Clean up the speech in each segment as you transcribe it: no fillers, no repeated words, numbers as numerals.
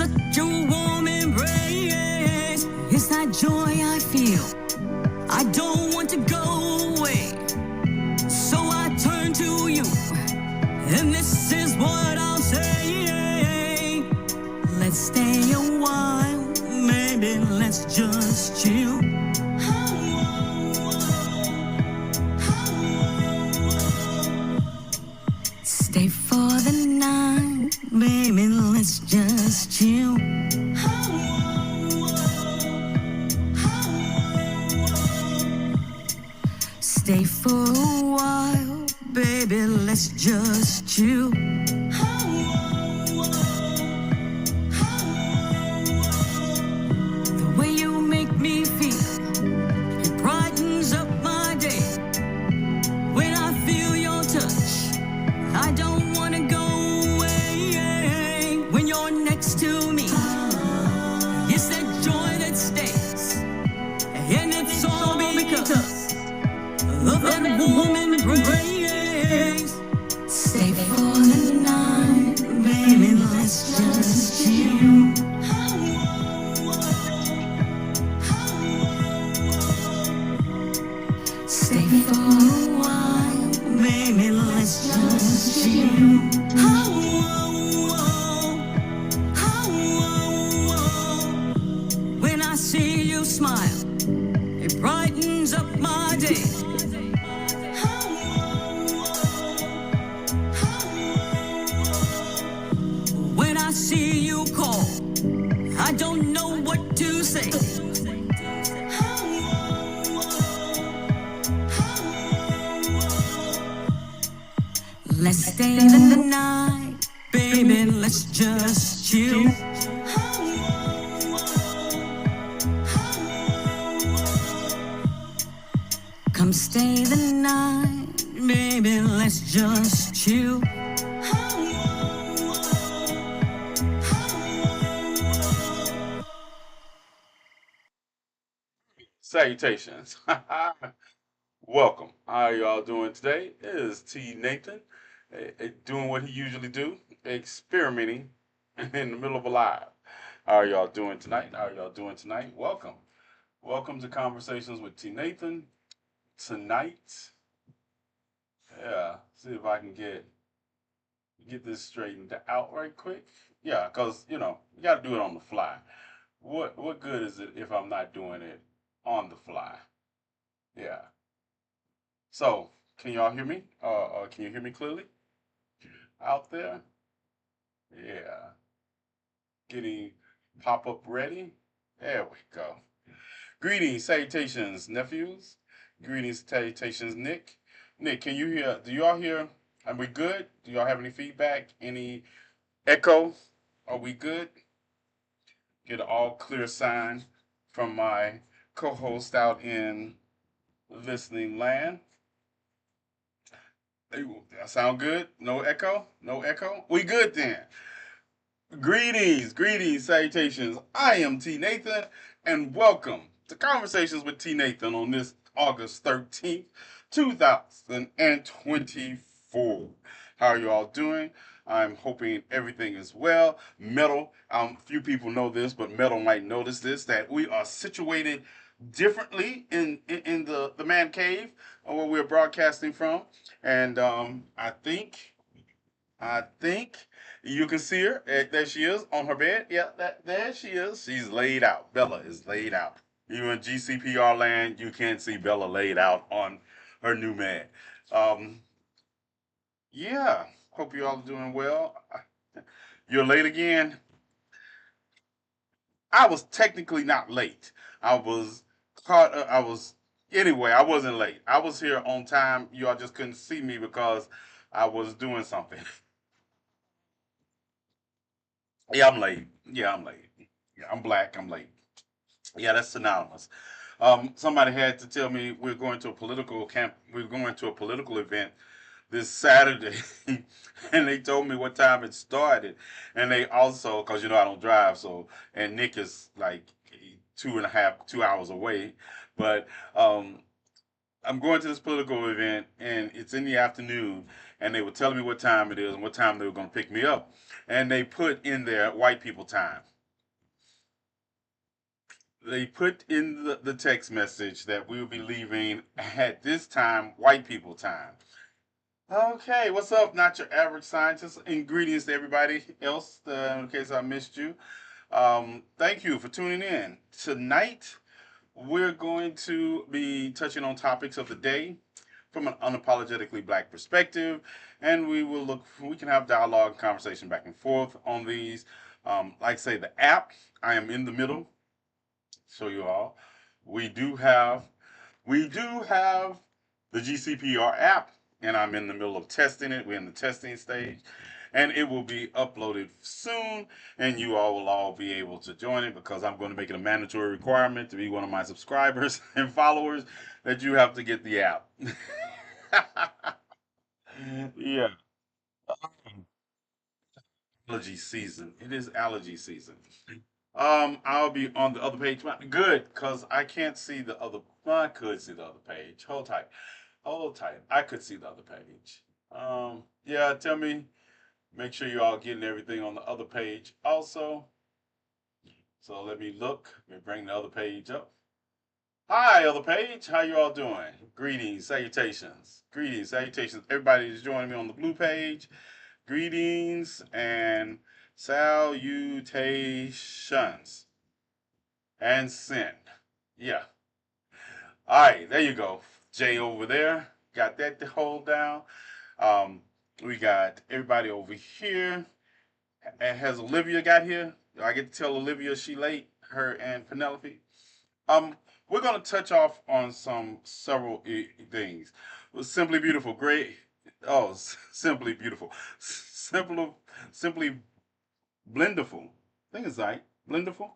such a warm embrace. It's that joy I feel. I don't want to go away. So I turn to you, and this is what I'll say. Let's stay a while, maybe let's just chill. Stay for the night, baby, let's just chill. Stay for a while, baby, let's just chill. The way you make me feel, it brightens up my day. When I feel your touch, I don't wanna go away. When you're next to me, it's that joy that stays. And it's all because of that woman embrace. Stay for the night, baby, let's just chill. Stay for a while, baby, let's just chill. When I see you smile, it brightens up my day. When I see you call, I don't know what to say. Let's stay the night, baby, let's just chill. Come stay the night, baby, let's just chill. Salutations. Welcome. How are y'all doing today? It is TNathan, doing what he usually do, experimenting in the middle of a live. How are y'all doing tonight? How are y'all doing tonight? Welcome. Welcome to Conversations with TNathan. Tonight, yeah, see if I can get this straightened out right quick. Yeah, because you got to do it on the fly. What good is it if I'm not doing it on the fly? Yeah. So, can y'all hear me? Can you hear me clearly out there? Yeah. Getting pop-up ready. There we go. Greetings, salutations, nephews. Greetings, salutations, Nick. Nick, can you hear? Do y'all hear? Are we good? Do y'all have any feedback? Any echo? Are we good? Get an all clear sign from my co-host out in listening land. That sound good? No echo? No echo? We good then. Greetings, salutations. I am TNathan, and welcome to Conversations with TNathan on this August 13th, 2024. How are you all doing? I'm hoping everything is well. Metal, few people know this, but Metal might notice this, that we are situated differently in the man cave where we're broadcasting from. And I think you can see her. There she is on her bed. Yeah, there she is. She's laid out. Bella is laid out. You in GCPR land, you can't see Bella laid out on her new man. Um, yeah, hope you all are doing well. You're late again. I was technically not late. I was caught. I was anyway. I wasn't late. I was here on time. You all just couldn't see me because I was doing something. Yeah, I'm late. Yeah, I'm late. Yeah, I'm black. I'm late. Yeah, that's synonymous. Somebody had to tell me we're going to a political camp. We're going to a political event this Saturday, and they told me what time it started, and they also, because I don't drive, so and Nick is like 2.5, 2 hours away, but I'm going to this political event, and it's in the afternoon, and they were telling me what time it is and what time they were going to pick me up, and they put in there white people time. They put in the text message that we'll be leaving at this time, white people time. Okay, what's up? Not your average scientist. Ingredients to everybody else, in case I missed you. Thank you for tuning in. Tonight, we're going to be touching on topics of the day from an unapologetically black perspective, and we can have dialogue and conversation back and forth on these. Like I say, the app, I am in the middle, show you all. We do have we do have the GCPR app, and I'm in the middle of testing it. We're in the testing stage, and it will be uploaded soon, and you all will all be able to join it because I'm going to make it a mandatory requirement to be one of my subscribers and followers that you have to get the app. Yeah, allergy season. It is allergy season. I'll be on the other page. Good, because I can't see the other. Well, I could see the other page. Hold tight. Hold tight. I could see the other page. Yeah, tell me. Make sure you're all getting everything on the other page also. So let me look. Let me bring the other page up. Hi, other page. How you all doing? Greetings, salutations. Greetings, salutations. Everybody is joining me on the blue page. Greetings and salutations. And send. Yeah. All right, there you go. Jay over there. Got that to hold down. Um, we got everybody over here. Has Olivia got here? I get to tell Olivia she late. Her and Penelope. Um, we're gonna touch off on several things. Well, simply beautiful, great. Oh, simply beautiful, simple, simply blenderful. I think it's right. Blenderful.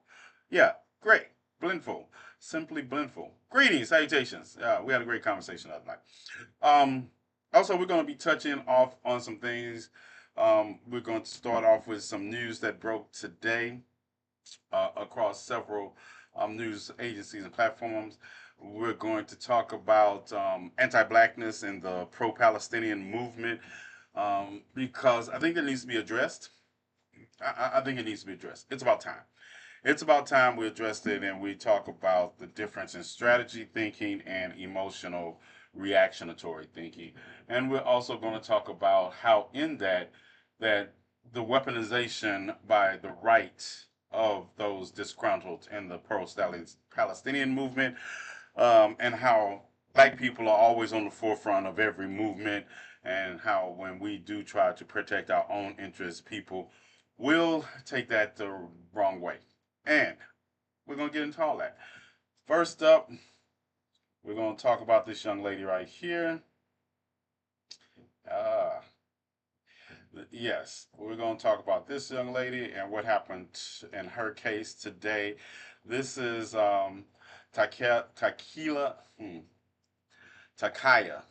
Yeah, great. Blendful. Simply blendful. Greetings, salutations. We had a great conversation last night. Also, we're going to be touching off on some things. We're going to start off with some news that broke today across several news agencies and platforms. We're going to talk about anti-blackness and the pro-Palestinian movement because I think it needs to be addressed. I think it needs to be addressed. It's about time. It's about time we addressed it and we talk about the difference in strategy thinking and emotional reactionatory thinking. And we're also going to talk about how in that the weaponization by the right of those disgruntled in the pro-Palestinian movement and how black people are always on the forefront of every movement, and how when we do try to protect our own interests, people will take that the wrong way. And we're going to get into all that. First up, we're going to talk about this young lady right here. Uh, yes, we're going to talk about this young lady and what happened in her case today. This is Takila, Takaya,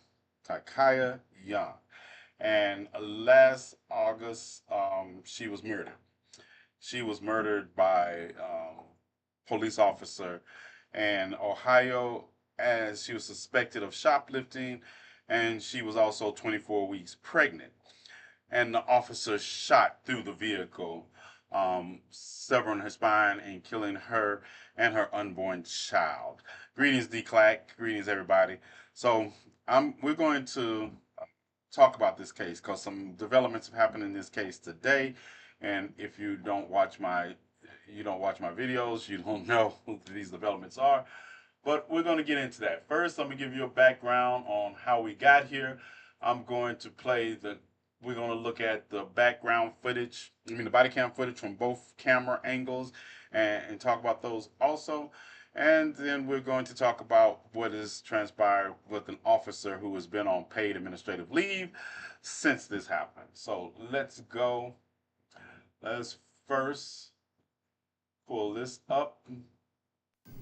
Takaya Young. And last August, she was murdered. She was murdered by police officer in Ohio as she was suspected of shoplifting, and she was also 24 weeks pregnant. And the officer shot through the vehicle, severing her spine and killing her and her unborn child. Greetings, D. Clack. Greetings, everybody. So we're going to talk about this case because some developments have happened in this case today. And if you don't watch my videos, you don't know who these developments are. But we're going to get into that. First, let me give you a background on how we got here. I'm going to play the we're going to look at the background footage, the body cam footage from both camera angles and talk about those also. And then we're going to talk about what has transpired with an officer who has been on paid administrative leave since this happened. So let's go. Let's first pull this up.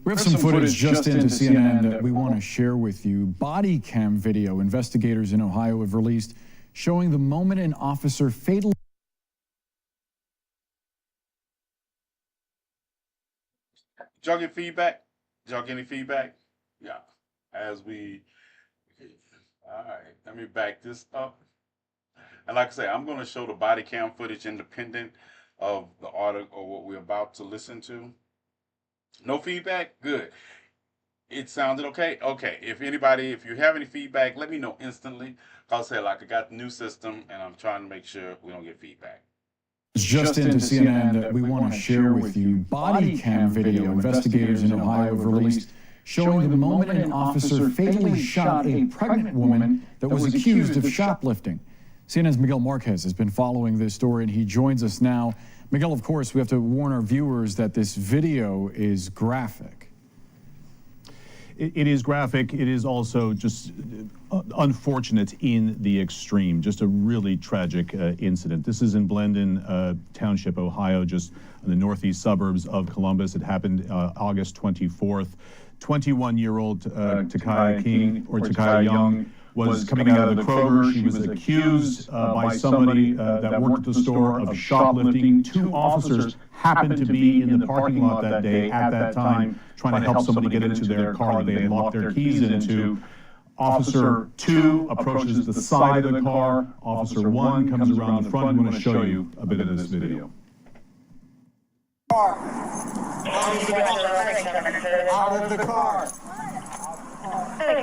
We have some footage just into CNN that we want to share with you. Body cam video investigators in Ohio have released showing the moment an officer fatally. Did y'all get feedback? Did y'all get any feedback? Yeah. As we, all right, let me back this up. And like I say, I'm going to show the body cam footage independent of the article or what we're about to listen to. No feedback? Good. It sounded okay? Okay. If you have any feedback, let me know instantly. I'll say, like, I got the new system and I'm trying to make sure we don't get feedback. Just into CNN that we want to share with you body cam video investigators in Ohio have released showing the moment an officer fatally shot a pregnant woman that was accused of shoplifting. CNN's Miguel Marquez has been following this story and he joins us now. Miguel, of course, we have to warn our viewers that this video is graphic. It is graphic. It is also just unfortunate in the extreme. Just a really tragic incident. This is in Blendon Township, Ohio, just in the northeast suburbs of Columbus. It happened August 24th. 21-year-old Takaya Young was coming out of the Kroger. She was accused by somebody that worked at the store of shoplifting. Two officers happened to be in the parking lot that day at that time trying to help somebody get into their car that they had locked their keys into. Officer 2 approaches the side of the car. Officer 1 comes around the front. We want to show you a bit of this video. Out of the car. Get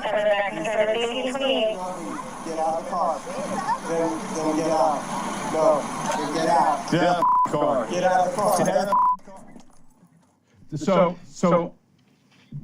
out of the car. Then get out. No, then get out. Get out of the car. Get out of the car. Get out of the car. So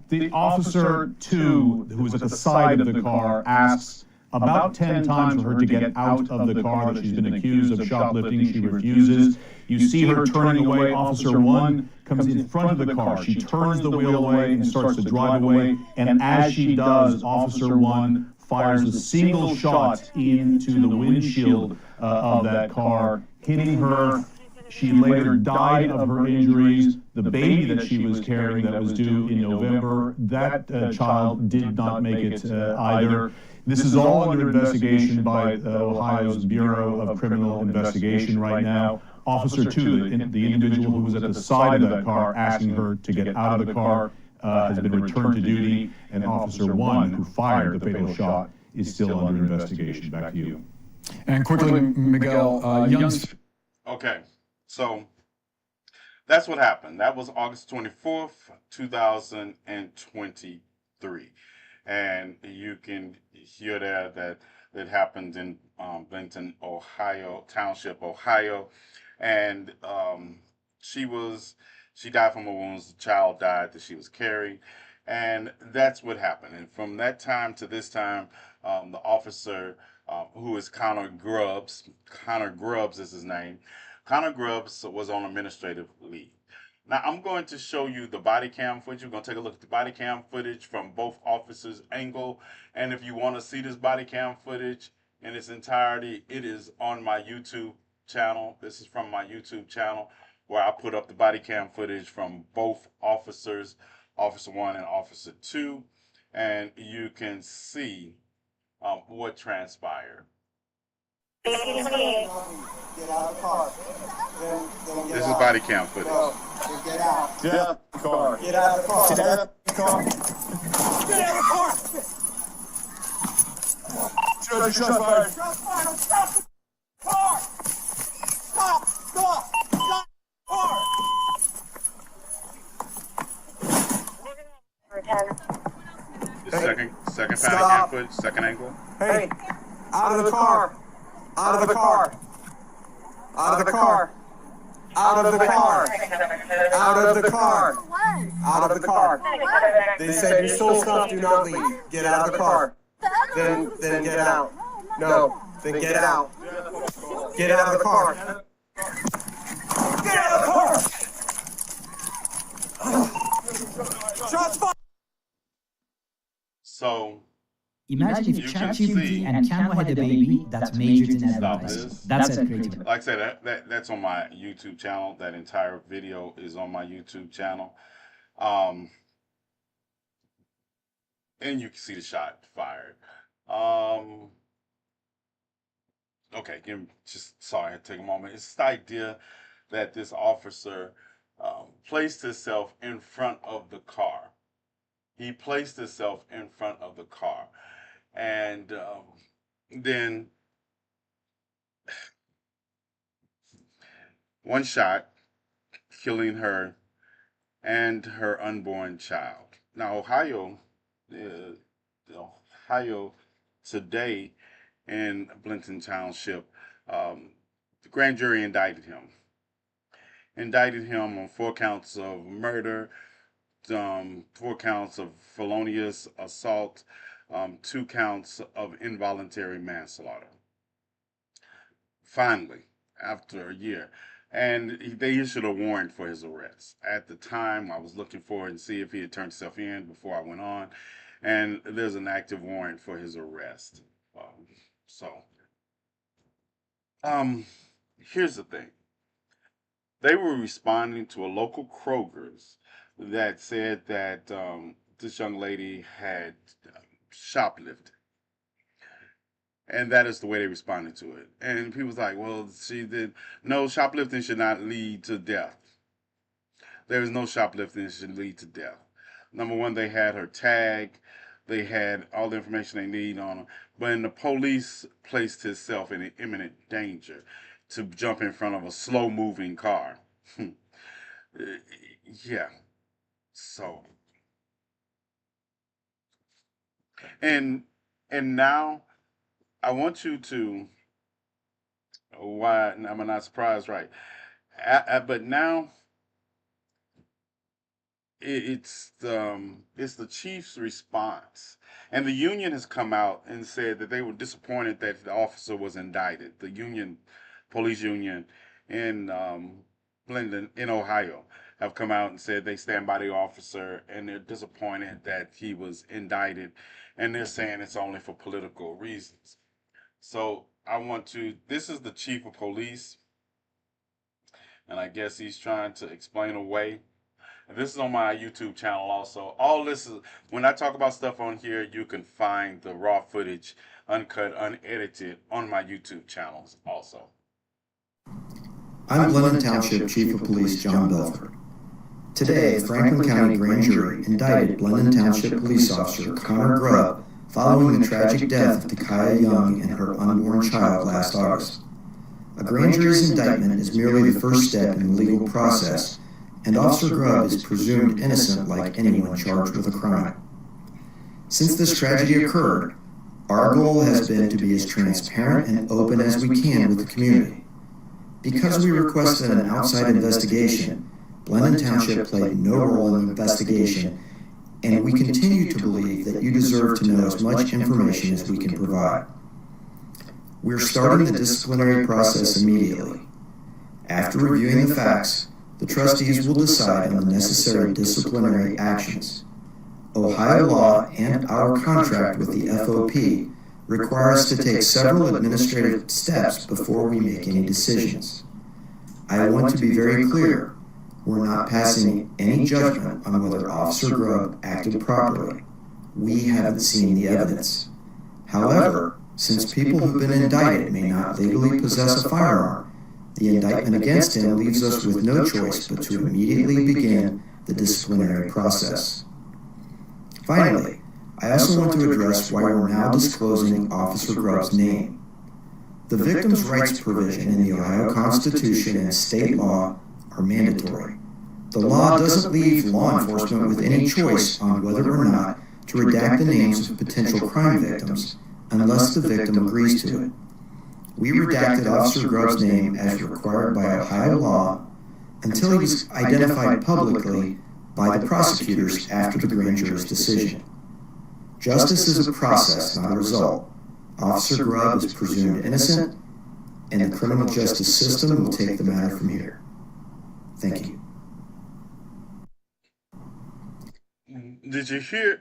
the officer 2, who was at the side of the car, asks about 10 times for her to get out of the car that she's been accused of shoplifting. She refuses. You see her turning away. Officer 1 comes in front of the car. She turns the wheel away and starts to drive away. And as she does, Officer 1 fires a single shot into the windshield of that car, hitting her. She later died of her injuries. The baby that she was carrying that was due in November, that child did not make it either. This is all under investigation by Ohio's Bureau of Criminal Investigation right now. Officer 2, the individual who was at the side of that car asking her to get out of the car, has been returned to duty, and Officer 1, who fired the fatal shot, is still under investigation. Back to you. And quickly, Miguel, Young's... Okay, so that's what happened. That was August 24th, 2023. And you can hear there that it happened in Benton, Ohio, Township, Ohio. And she died from her wounds. The child died that she was carrying. And that's what happened. And from that time to this time, the officer, who is Connor Grubbs is his name. Connor Grubbs was on administrative leave. Now, I'm going to show you the body cam footage. We're going to take a look at the body cam footage from both officers' angle. And if you want to see this body cam footage in its entirety, it is on my YouTube channel. This is from my YouTube channel where I put up the body cam footage from both officers, Officer 1 and Officer 2. And you can see what transpired. Get out of the car. Then This is body cam footage. No, then get out. Get out of the car. Get out of the car. Get out of the car. Get out of the car. Shot fired. Shot fired. Stop the car. Stop. Stop. Stop the car. The second body cam footage, second angle. Hey, out of the car. Out of the car. Out of the car. Out of the car. Out of the car. Out of the car. They said you stole stuff, do not leave. Get out of the car. Then get out. No, then get out. Get out of the car. Get out of the car. Shots fired. So imagine if ChatGPT and Canva had a baby that's majored in advertising. That's a creative. Like I said, that's on my YouTube channel. That entire video is on my YouTube channel. And you can see the shot fired. Okay, sorry, I had to take a moment. It's the idea that this officer placed himself in front of the car. He placed himself in front of the car. And then one shot, killing her, and her unborn child. Now, Ohio today in Blinton Township, the grand jury indicted him on 4 counts of murder, 4 counts of felonious assault, 2 counts of involuntary manslaughter. Finally, after a year, and they issued a warrant for his arrest. At the time, I was looking for it and see if he had turned himself in before I went on, and there's an active warrant for his arrest. So, um, here's the thing. They were responding to a local Kroger's that said that this young lady had shoplifted. And that is the way they responded to it. And people was like, well, she did. No, shoplifting should not lead to death. There is no shoplifting that should lead to death. Number one, they had her tag. They had all the information they need on her. But the police placed himself in imminent danger to jump in front of a slow-moving car. Yeah. So, and now I want you to. Why am I not surprised? Right. But now it's the chief's response, and the union has come out and said that they were disappointed that the officer was indicted. The union, police union in Linden in Ohio, have come out and said they stand by the officer and they're disappointed that he was indicted, and they're saying it's only for political reasons. So I want to. This is the chief of police, and I guess he's trying to explain away. And this is on my YouTube channel also. All this is, when I talk about stuff on here, you can find the raw footage, uncut, unedited, on my YouTube channels also. I'm Blenheim Township Chief of Police John Belford. Today, the Franklin County Grand Jury indicted Blenheim Township Police Officer Connor Grubb following the tragic death of Takaya Young and her unborn child last August. A grand jury's indictment is merely the first step in the legal process, and Officer Grubb is presumed innocent like anyone charged with a crime. Since this tragedy occurred, our goal has been to be as transparent and open as we can with the community. Because we requested an outside investigation, Blenheim Township played no role in the investigation, and we continue to believe that you deserve to know as much information as we can provide. We're starting the disciplinary process immediately. After reviewing the facts, the trustees will decide on the necessary disciplinary actions. Ohio law and our contract with the FOP require us to take several administrative steps before we make any decisions. I want to be very clear. We're not passing any judgment on whether Officer Grubb acted properly. We haven't seen the evidence. However, since people who've been indicted may not legally possess a firearm, the indictment against him leaves us with no choice but to immediately begin the disciplinary process. Finally, I also want to address why we're now disclosing Officer Grubb's name. The victims' rights provision in the Ohio Constitution and state law are mandatory. The law doesn't leave law enforcement with any choice on whether or not to redact the names of potential crime victims unless the victim agrees to it. We redacted Officer Grubb's name as required by Ohio law until he was identified publicly by the prosecutors after the grand jury's decision. Justice is a process, not a result. Officer Grubb is presumed innocent, and the criminal justice system will take the matter from here. Thank you. Did you hear?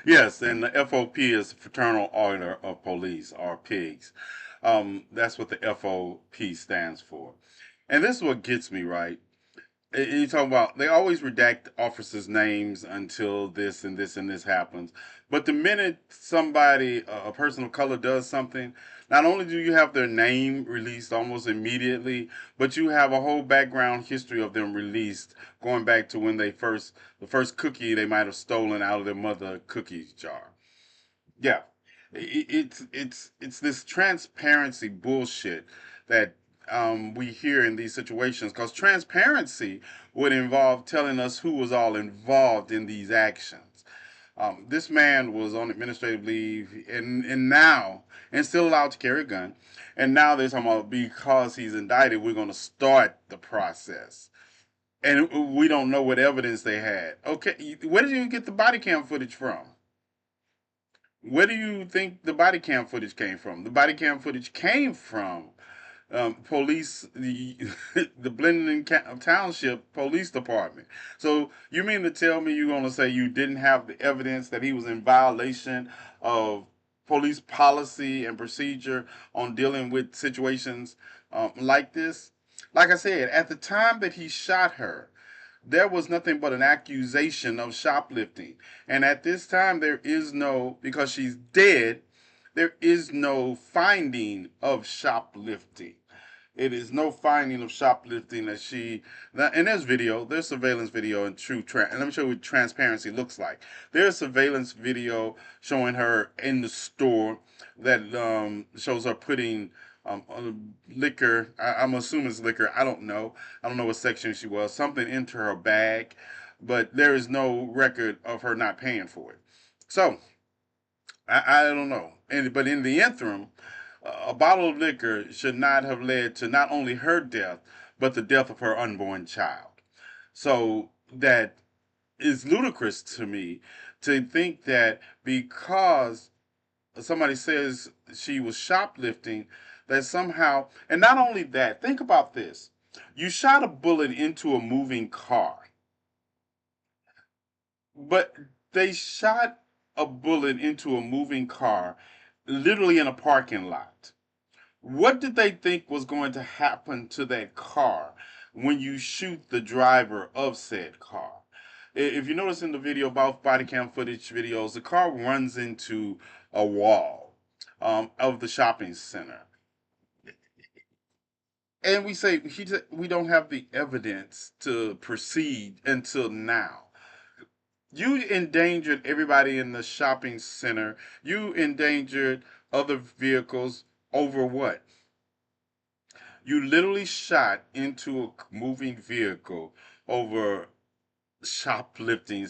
Yes, and the FOP is Fraternal Order of Police, or PIGS. That's what the FOP stands for. And this is what gets me, right? You talk about, they always redact officers' names until this and this and this happens. But the minute somebody, a person of color, does something, not only do you have their name released almost immediately, but you have a whole background history of them released, going back to when the first cookie they might have stolen out of their mother cookie jar. Yeah, it's this transparency bullshit that we hear in these situations, because transparency would involve telling us who was all involved in these actions. This man was on administrative leave and still allowed to carry a gun. And now they're talking about because he's indicted, we're going to start the process. And we don't know what evidence they had. Okay, where did you get the body cam footage from? Where do you think the body cam footage came from? The body cam footage came from police, the Blendon Township Police Department. So you mean to tell me you're going to say you didn't have the evidence that he was in violation of police policy and procedure on dealing with situations like this? Like I said, at the time that he shot her, there was nothing but an accusation of shoplifting. And at this time, there is no, because she's dead, there is no finding of shoplifting. It is no finding of shoplifting that she. And there's video, there's surveillance video and and let me show you what transparency looks like. There's surveillance video showing her in the store that shows her putting liquor. I'm assuming it's liquor. I don't know. I don't know what section she was. Something into her bag, but there is no record of her not paying for it. So I don't know. But in the interim, a bottle of liquor should not have led to not only her death, but the death of her unborn child. So that is ludicrous to me, to think that because somebody says she was shoplifting, that somehow, and not only that, think about this. You shot a bullet into a moving car, but they shot a bullet into a moving car literally in a parking lot. What did they think was going to happen to that car when you shoot the driver of said car? If you notice in the video, both body cam footage videos, the car runs into a wall of the shopping center. And we say we don't have the evidence to proceed until now. You endangered everybody in the shopping center. You endangered other vehicles over what? You literally shot into a moving vehicle over shoplifting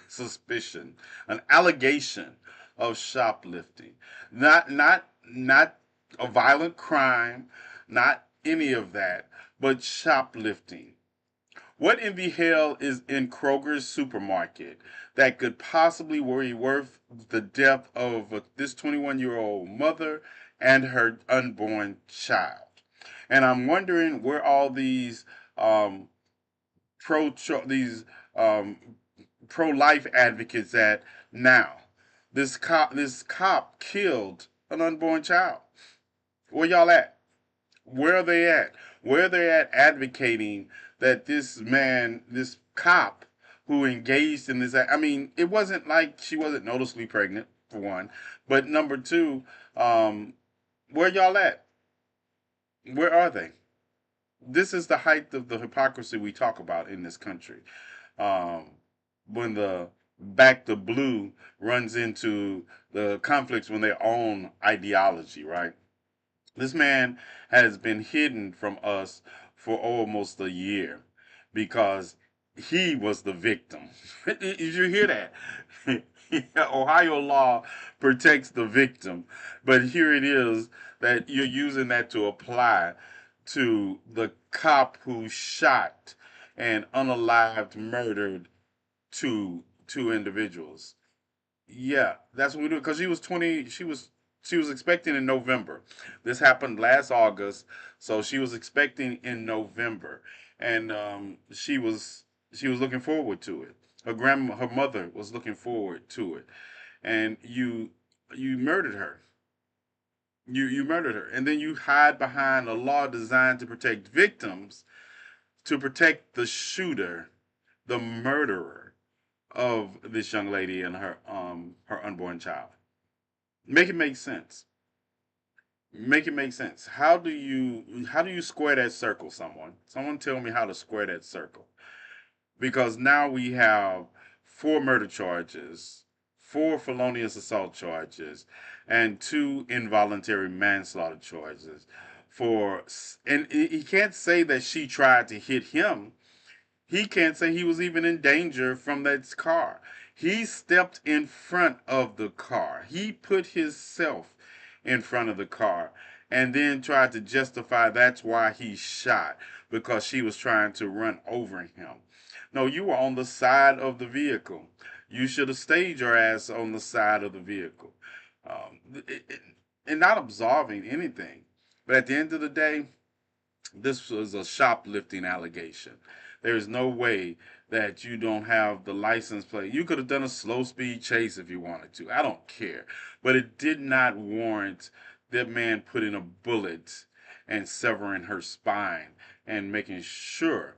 suspicion, an allegation of shoplifting. Not a violent crime, not any of that, but shoplifting. What in the hell is in Kroger's supermarket that could possibly be worth the death of this 21-year-old mother and her unborn child? And I'm wondering where all these pro these um, pro life advocates at now. This cop killed an unborn child. Where y'all at? Where are they at? Where are they at advocating that this man, this cop who engaged in this, I mean, it wasn't like she wasn't noticeably pregnant, for one, but number two, where y'all at? Where are they? This is the height of the hypocrisy we talk about in this country. When the back the blue runs into the conflicts when their own ideology, right? This man has been hidden from us for almost a year because he was the victim. Did you hear that? Ohio law protects the victim, but here it is that you're using that to apply to the cop who shot and unalived murdered two individuals. Yeah, that's what we do. Because she was 20. She was expecting in November. This happened last August, so she was expecting in November, and she was looking forward to it. Her mother was looking forward to it, and you murdered her. You murdered her, and then you hide behind a law designed to protect victims, to protect the shooter, the murderer of this young lady and her unborn child. Make it make sense. Make it make sense. How do you square that circle? Someone tell me how to square that circle. Because now we have four murder charges, four felonious assault charges, and two involuntary manslaughter charges and he can't say that she tried to hit him. He can't say he was even in danger from that car. He stepped in front of the car. He put himself in front of the car and then tried to justify that's why he shot, because she was trying to run over him. No, you were on the side of the vehicle. You should have stayed your ass on the side of the vehicle. And not absolving anything. But at the end of the day, this was a shoplifting allegation. There's no way that you don't have the license plate. You could have done a slow speed chase if you wanted to. I don't care. But it did not warrant that man putting a bullet and severing her spine and making sure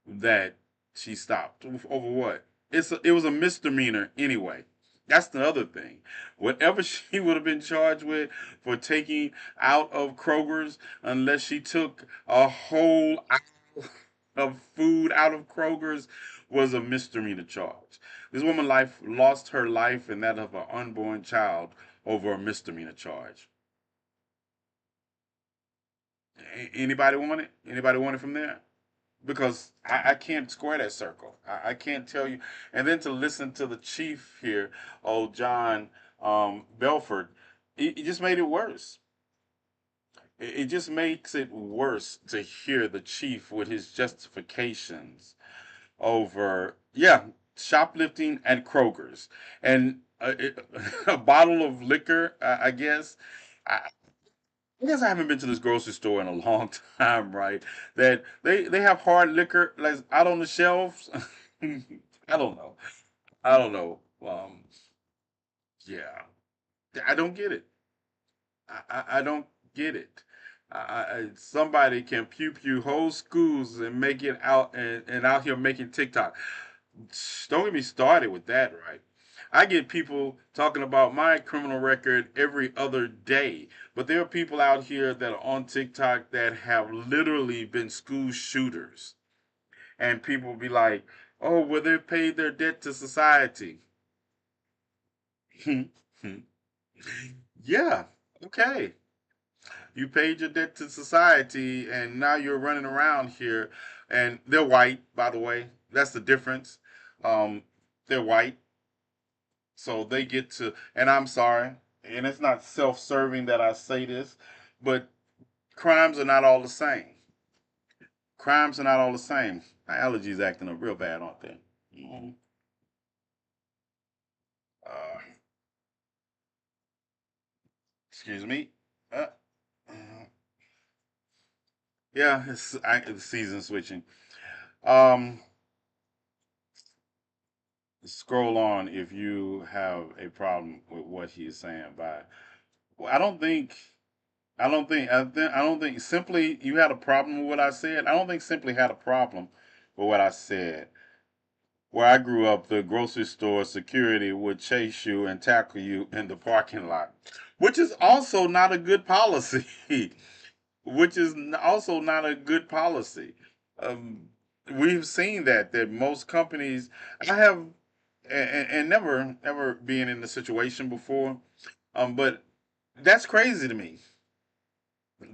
that she stopped. Over what? It was a misdemeanor anyway. That's the other thing. Whatever she would have been charged with for taking out of Kroger's, unless she took a whole aisle of food out of Kroger's, was a misdemeanor charge. This woman lost her life and that of her unborn child over a misdemeanor charge. Anybody want it? Anybody want it from there? Because I can't square that circle. I can't tell you. And then to listen to the chief here, old John Belford, it just made it worse. It just makes it worse to hear the chief with his justifications over, yeah, shoplifting at Kroger's and a bottle of liquor, I guess. I guess I haven't been to this grocery store in a long time, right? That they have hard liquor like out on the shelves. I don't know. I don't know. Yeah, I don't get it. I don't get it. Somebody can pew pew whole schools and make it out and out here making TikTok. Don't get me started with that, right? I get people talking about my criminal record every other day, but there are people out here that are on TikTok that have literally been school shooters. And people will be like, oh, well, they paid their debt to society. Yeah, okay. You paid your debt to society, and now you're running around here. And they're white, by the way. That's the difference. Um, they're white. So they get to, and I'm sorry, and it's not self serving that I say this, but crimes are not all the same. Crimes are not all the same. My allergies acting up real bad, aren't they? Mhm. Uh, excuse me. Uh, uh, yeah, it's season switching. Um, Scroll on if you have a problem with what he's saying. Well, I don't think simply you had a problem with what I said. I don't think simply had a problem with what I said. Where I grew up, the grocery store security would chase you and tackle you in the parking lot, which is also not a good policy. Which is also not a good policy. Um, we've seen that most companies, I have, and never being in the situation before, but that's crazy to me.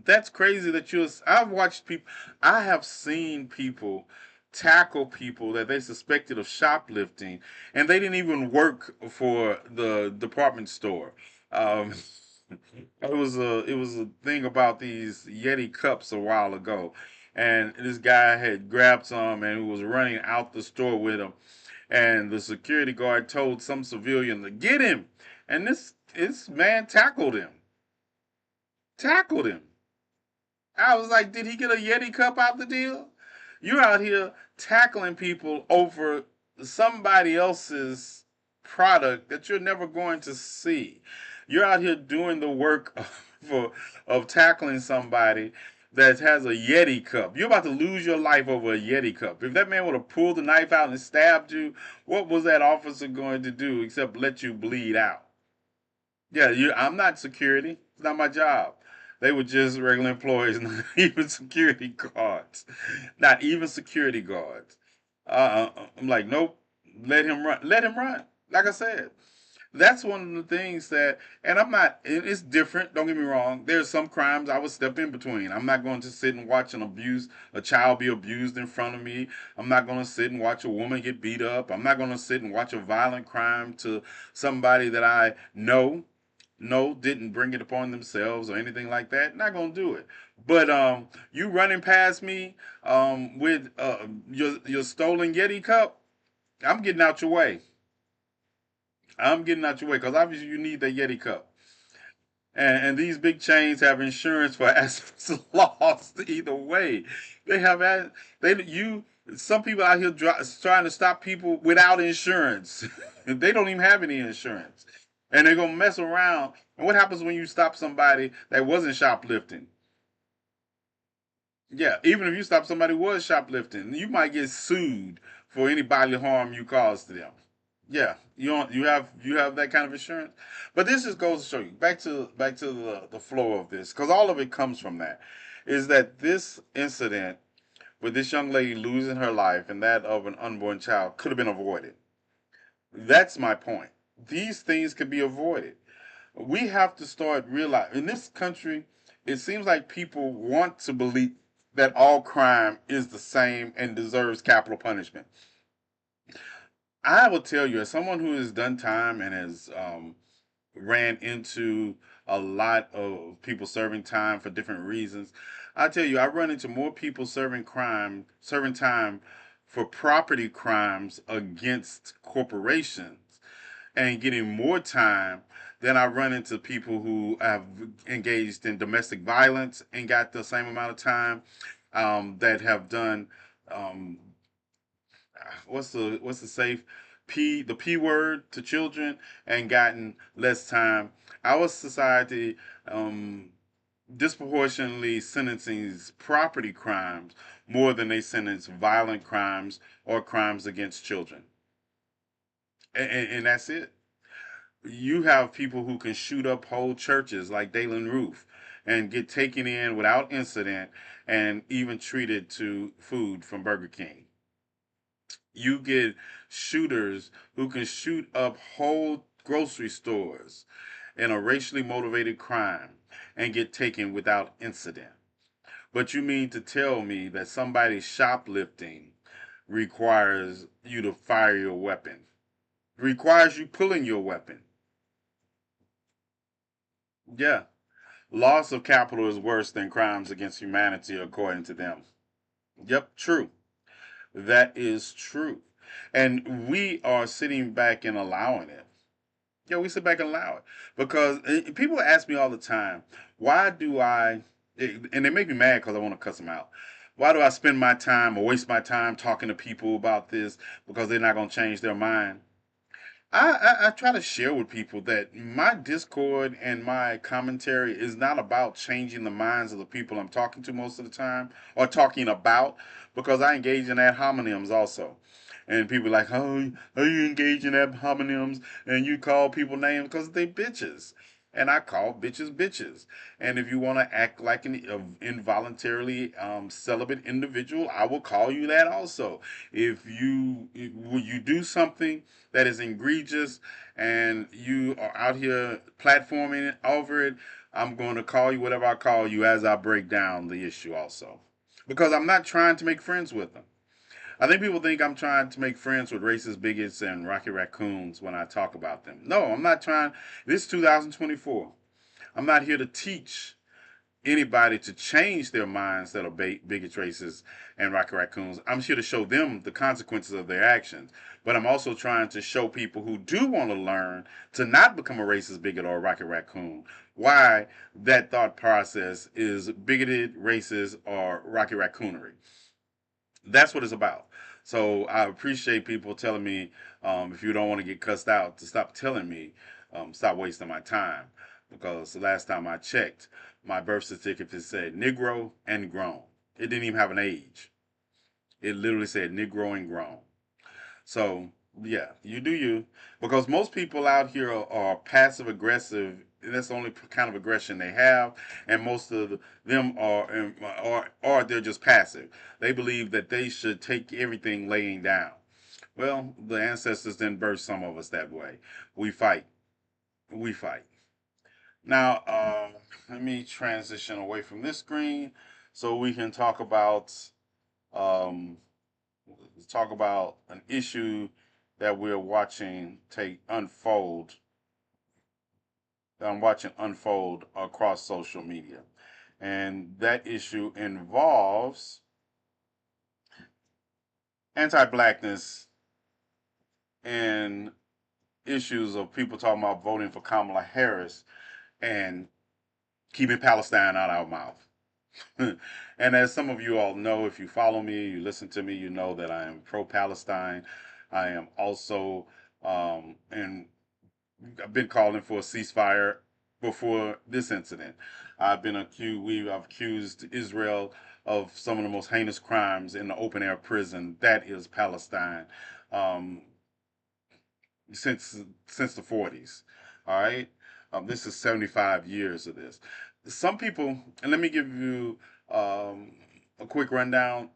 That's crazy that I've watched people. I have seen people tackle people that they suspected of shoplifting, and they didn't even work for the department store. Um, it was a thing about these Yeti cups a while ago, and this guy had grabbed some and was running out the store with them, and the security guard told some civilian to get him, and this man tackled him. I was like, did he get a Yeti cup out the deal? You're out here tackling people over somebody else's product that you're never going to see. You're out here doing the work of tackling somebody that has a Yeti cup. You're about to lose your life over a Yeti cup. If that man would have pulled the knife out and stabbed you, what was that officer going to do except let you bleed out? Yeah, I'm not security. It's not my job. They were just regular employees, not even security guards. Not even security guards. I'm like, nope. Let him run. Let him run. Like I said, That's one of the things that, and I'm not, it's different, don't get me wrong. There's some crimes I would step in between. I'm not going to sit and watch a child be abused in front of me. I'm not going to sit and watch a woman get beat up. I'm not going to sit and watch a violent crime to somebody that I know no didn't bring it upon themselves or anything like that. Not gonna do it. But you running past me with your stolen Yeti cup, I'm getting out your way. I'm getting out your way because obviously you need that Yeti cup. And these big chains have insurance for assets lost either way. They have they you some people out here trying to stop people without insurance. They don't even have any insurance, and they're gonna mess around. And what happens when you stop somebody that wasn't shoplifting? Yeah, even if you stop somebody who was shoplifting, you might get sued for any bodily harm you caused to them. Yeah, you have that kind of insurance. But this just goes to show you back to the flow of this, because all of it comes from that. Is that this incident with this young lady losing her life and that of an unborn child could have been avoided. That's my point. These things could be avoided. We have to start realizing in this country, it seems like people want to believe that all crime is the same and deserves capital punishment. I will tell you, as someone who has done time and has ran into a lot of people serving time for different reasons, I tell you, I run into more people serving time for property crimes against corporations and getting more time than I run into people who have engaged in domestic violence and got the same amount of time, that have done um, what's the safe P word to children and gotten less time. Our society disproportionately sentences property crimes more than they sentence violent crimes or crimes against children, and that's it. You have people who can shoot up whole churches like Dalen Roof and get taken in without incident and even treated to food from Burger King. You get shooters who can shoot up whole grocery stores in a racially motivated crime and get taken without incident. But you mean to tell me that somebody shoplifting requires you to fire your weapon, requires you pulling your weapon? Yeah. Loss of capital is worse than crimes against humanity, according to them. Yep, true. That is true. And we are sitting back and allowing it. Yeah, we sit back and allow it. Because people ask me all the time, why do and they make me mad because I want to cuss them out. Why do I spend my time or waste my time talking to people about this because they're not going to change their mind? I try to share with people that my discord and my commentary is not about changing the minds of the people I'm talking to most of the time or talking about, because I engage in ad hominems also. And people are like, oh, are you engaging in ad hominems and you call people names because they bitches? And I call bitches bitches. And if you want to act like an involuntarily celibate individual, I will call you that also. Will you do something that is egregious and you are out here platforming it over it, I'm going to call you whatever I call you as I break down the issue also. Because I'm not trying to make friends with them. I think people think I'm trying to make friends with racist bigots and rocky raccoons when I talk about them. No, I'm not trying. This is 2024. I'm not here to teach anybody to change their minds that are bigots, racists, and rocky raccoons. I'm here to show them the consequences of their actions. But I'm also trying to show people who do want to learn to not become a racist bigot or a rocky raccoon why that thought process is bigoted, racist, or rocky raccoonery. That's what it's about. So I appreciate people telling me, if you don't want to get cussed out, to stop telling me, stop wasting my time. Because the last time I checked, my birth certificate said Negro and grown. It didn't even have an age. It literally said Negro and grown. So yeah, you do you. Because most people out here are passive aggressive. That's the only kind of aggression they have, and most of them are they're just passive. They believe that they should take everything laying down. Well, the ancestors didn't birth some of us that way. We fight. we fight. Now, let me transition away from this screen so we can um, talk about an issue that we're watching take unfold. That I'm watching unfold across social media, and that issue involves anti-blackness and issues of people talking about voting for Kamala Harris and keeping Palestine out of our mouth. And as some of you all know, if you follow me, you listen to me, you know that I am pro-Palestine. I am also, and I've been calling for a ceasefire before this incident. I've accused Israel of some of the most heinous crimes in the open air prison. That is Palestine. Um, since the 40s. All right, this is 75 years of this. Some people, and let me give you a quick rundown.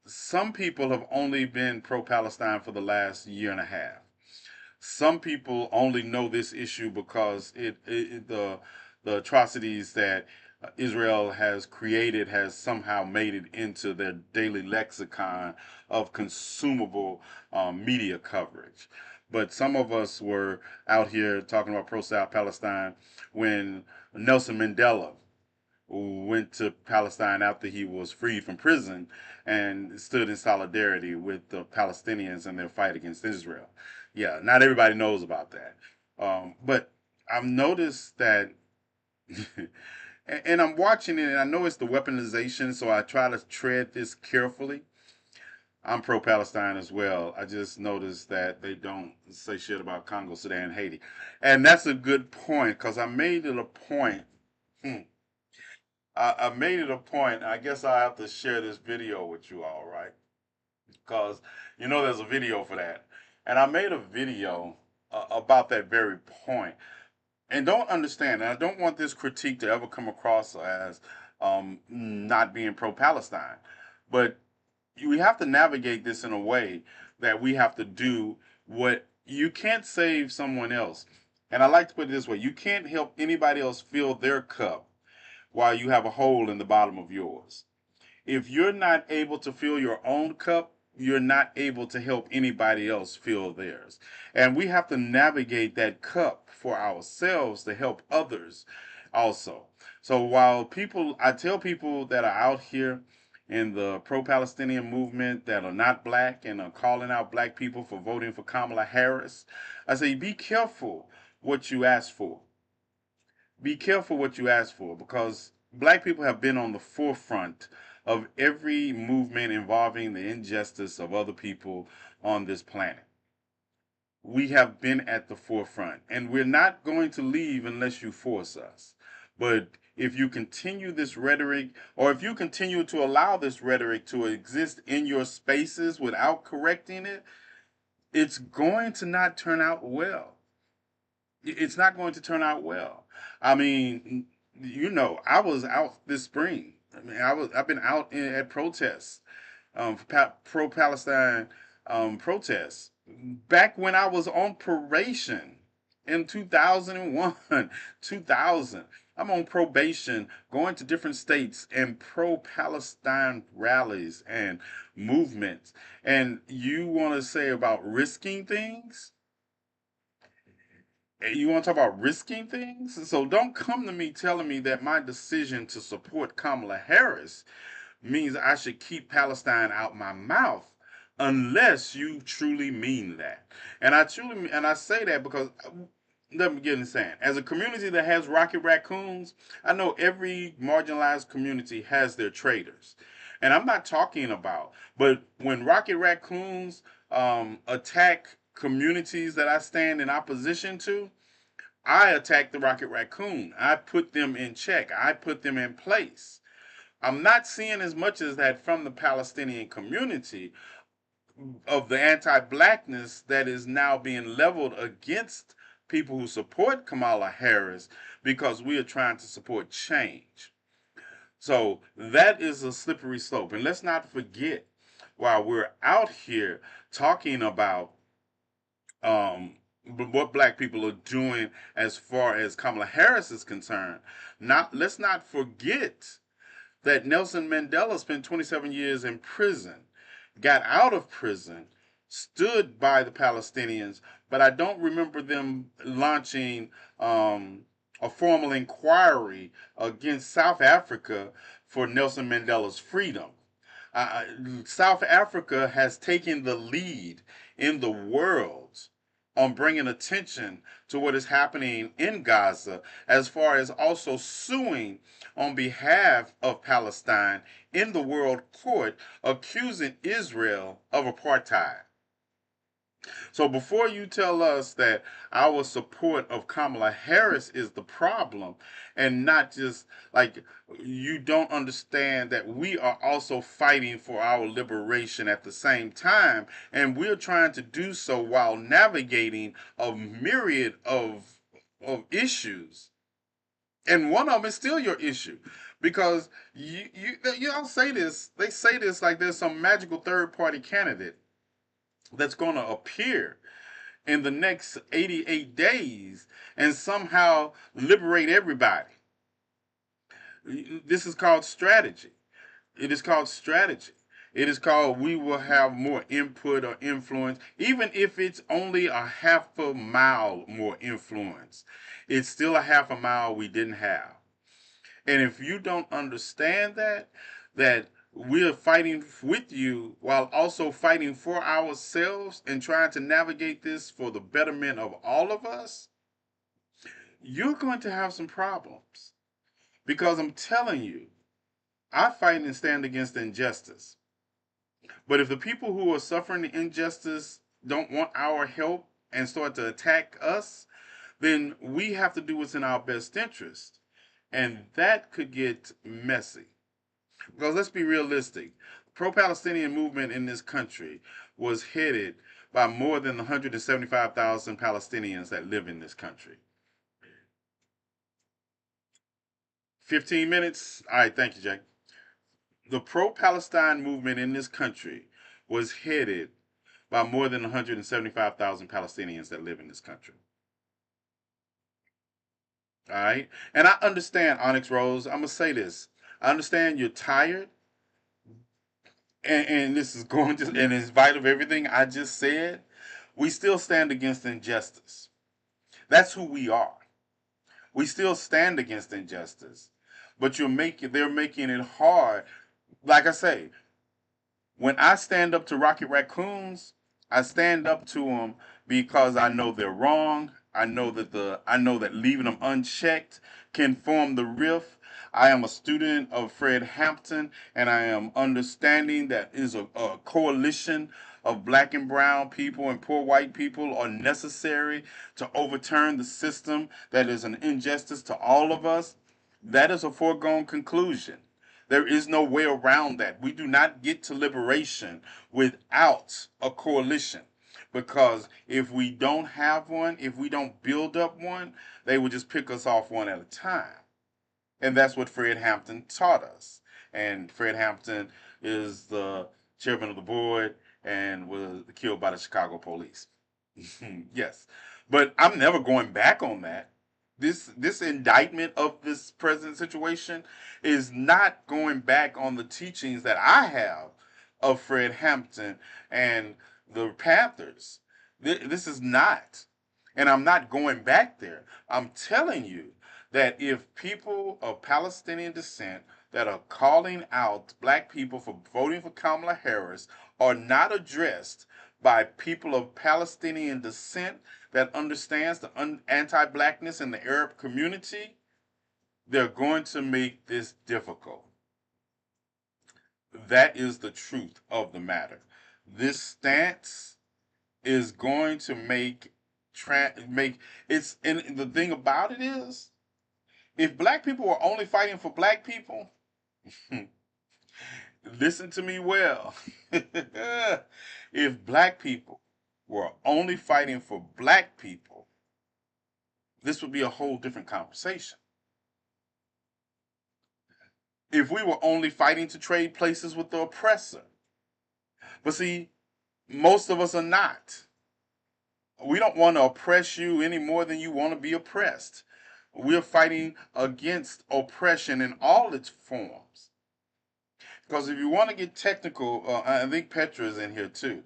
Some people have only been pro-Palestine for the last year and a half. Some people only know this issue because the atrocities that Israel has created has somehow made it into their daily lexicon of consumable media coverage. But some of us were out here talking about pro-South Palestine when Nelson Mandela went to Palestine after he was freed from prison and stood in solidarity with the Palestinians in their fight against Israel. Yeah, not everybody knows about that. But I've noticed that, and I'm watching it, and I know it's the weaponization, so I try to tread this carefully. I'm pro-Palestine as well. I just noticed that they don't say shit about Congo, Sudan, Haiti. And that's a good point, because I made it a point. Hmm, I made it a point. I guess I have to share this video with you all, right? Because there's a video for that, and I made a video about that very point. And don't understand, and I don't want this critique to ever come across as not being pro-Palestine, but we have to navigate this in a way that we have to do what you can't save someone else. And I like to put it this way: you can't help anybody else fill their cup while you have a hole in the bottom of yours. If you're not able to fill your own cup, you're not able to help anybody else fill theirs. And we have to navigate that cup for ourselves to help others also. So I tell people that are out here in the pro-Palestinian movement that are not black and are calling out black people for voting for Kamala Harris, I say, be careful what you ask for. Be careful what you ask for, because black people have been on the forefront of every movement involving the injustice of other people on this planet. We have been at the forefront, and we're not going to leave unless you force us. But if you continue this rhetoric, or if you continue to allow this rhetoric to exist in your spaces without correcting it, it's going to not turn out well. It's not going to turn out well. I mean, I was out this spring. I've been out at protests, pro-Palestine protests, back when I was on probation in 2001, 2000. I'm on probation, going to different states and pro-Palestine rallies and movements. And you want to say about risking things? You want to talk about risking things? So don't come to me telling me that my decision to support Kamala Harris means I should keep Palestine out my mouth unless you truly mean that. And I say that because let me get in saying, as a community that has rocket raccoons, I know every marginalized community has their traitors. And I'm not talking about, but when rocket raccoons attack communities that I stand in opposition to, I attack the rocket raccoon. I put them in check. I put them in place. I'm not seeing as much as that from the Palestinian community of the anti-blackness that is now being leveled against people who support Kamala Harris because we are trying to support change. So that is a slippery slope. And let's not forget, while we're out here talking about what black people are doing as far as Kamala Harris is concerned. Let's not forget that Nelson Mandela spent 27 years in prison, got out of prison, stood by the Palestinians, but I don't remember them launching a formal inquiry against South Africa for Nelson Mandela's freedom. Uh, South Africa has taken the lead in the world on bringing attention to what is happening in Gaza, as far as also suing on behalf of Palestine in the World Court, accusing Israel of apartheid. So before you tell us that our support of Kamala Harris is the problem, and not just like, you don't understand that we are also fighting for our liberation at the same time, and we're trying to do so while navigating a myriad of issues. And one of them is still your issue, because you all say this. They say this like there's some magical third party candidate that's going to appear in the next 88 days and somehow liberate everybody. This is called strategy. It is called strategy. It is called we will have more input or influence, even if it's only a half a mile more influence. It's still a half a mile we didn't have. And if you don't understand that we're fighting with you while also fighting for ourselves and trying to navigate this for the betterment of all of us, you're going to have some problems. Because I'm telling you, I fight and stand against injustice. But if the people who are suffering the injustice don't want our help and start to attack us, then we have to do what's in our best interest. And that could get messy. Because let's be realistic. The pro-Palestinian movement in this country was headed by more than 175,000 Palestinians that live in this country. 15 minutes? All right, thank you, Jake. The pro-Palestine movement in this country was headed by more than 175,000 Palestinians that live in this country. All right? And I understand, Onyx Rose, I'm going to say this. I understand you're tired, and this is going to, and in spite of everything I just said, we still stand against injustice. That's who we are. We still stand against injustice. But they're making it hard. Like I say, when I stand up to Rocket Raccoons, I stand up to them because I know they're wrong. I know that leaving them unchecked can form the rift. I am a student of Fred Hampton, and I am understanding that is a coalition of black and brown people and poor white people are necessary to overturn the system that is an injustice to all of us. That is a foregone conclusion. There is no way around that. We do not get to liberation without a coalition. Because if we don't have one, if we don't build up one, they would just pick us off one at a time. And that's what Fred Hampton taught us. And Fred Hampton is the chairman of the board and was killed by the Chicago police. Yes. But I'm never going back on that. This indictment of this present situation is not going back on the teachings that I have of Fred Hampton and the Panthers. This is not. And I'm not going back there. I'm telling you that if people of Palestinian descent that are calling out black people for voting for Kamala Harris are not addressed by people of Palestinian descent that understands the anti-blackness in the Arab community, they're going to make this difficult. That is the truth of the matter. This stance is going to make it's, and the thing about it is, if black people were only fighting for black people, listen to me well. If black people were only fighting for black people, this would be a whole different conversation. If we were only fighting to trade places with the oppressor. But see, most of us are not. We don't want to oppress you any more than you want to be oppressed. We're fighting against oppression in all its forms. Because if you want to get technical, I think Petra is in here too.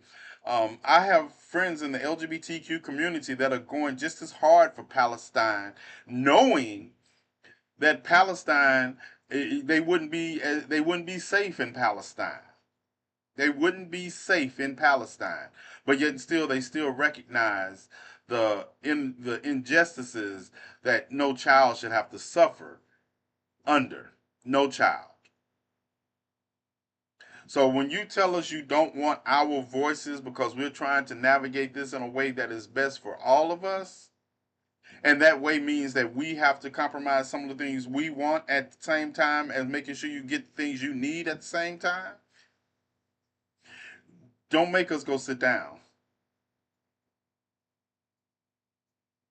I have friends in the LGBTQ community that are going just as hard for Palestine, knowing that Palestine, they wouldn't be safe in Palestine. They wouldn't be safe in Palestine, but yet still they still recognize the injustices that no child should have to suffer under. No child. So when you tell us you don't want our voices because we're trying to navigate this in a way that is best for all of us, and that way means that we have to compromise some of the things we want at the same time as making sure you get the things you need at the same time, don't make us go sit down.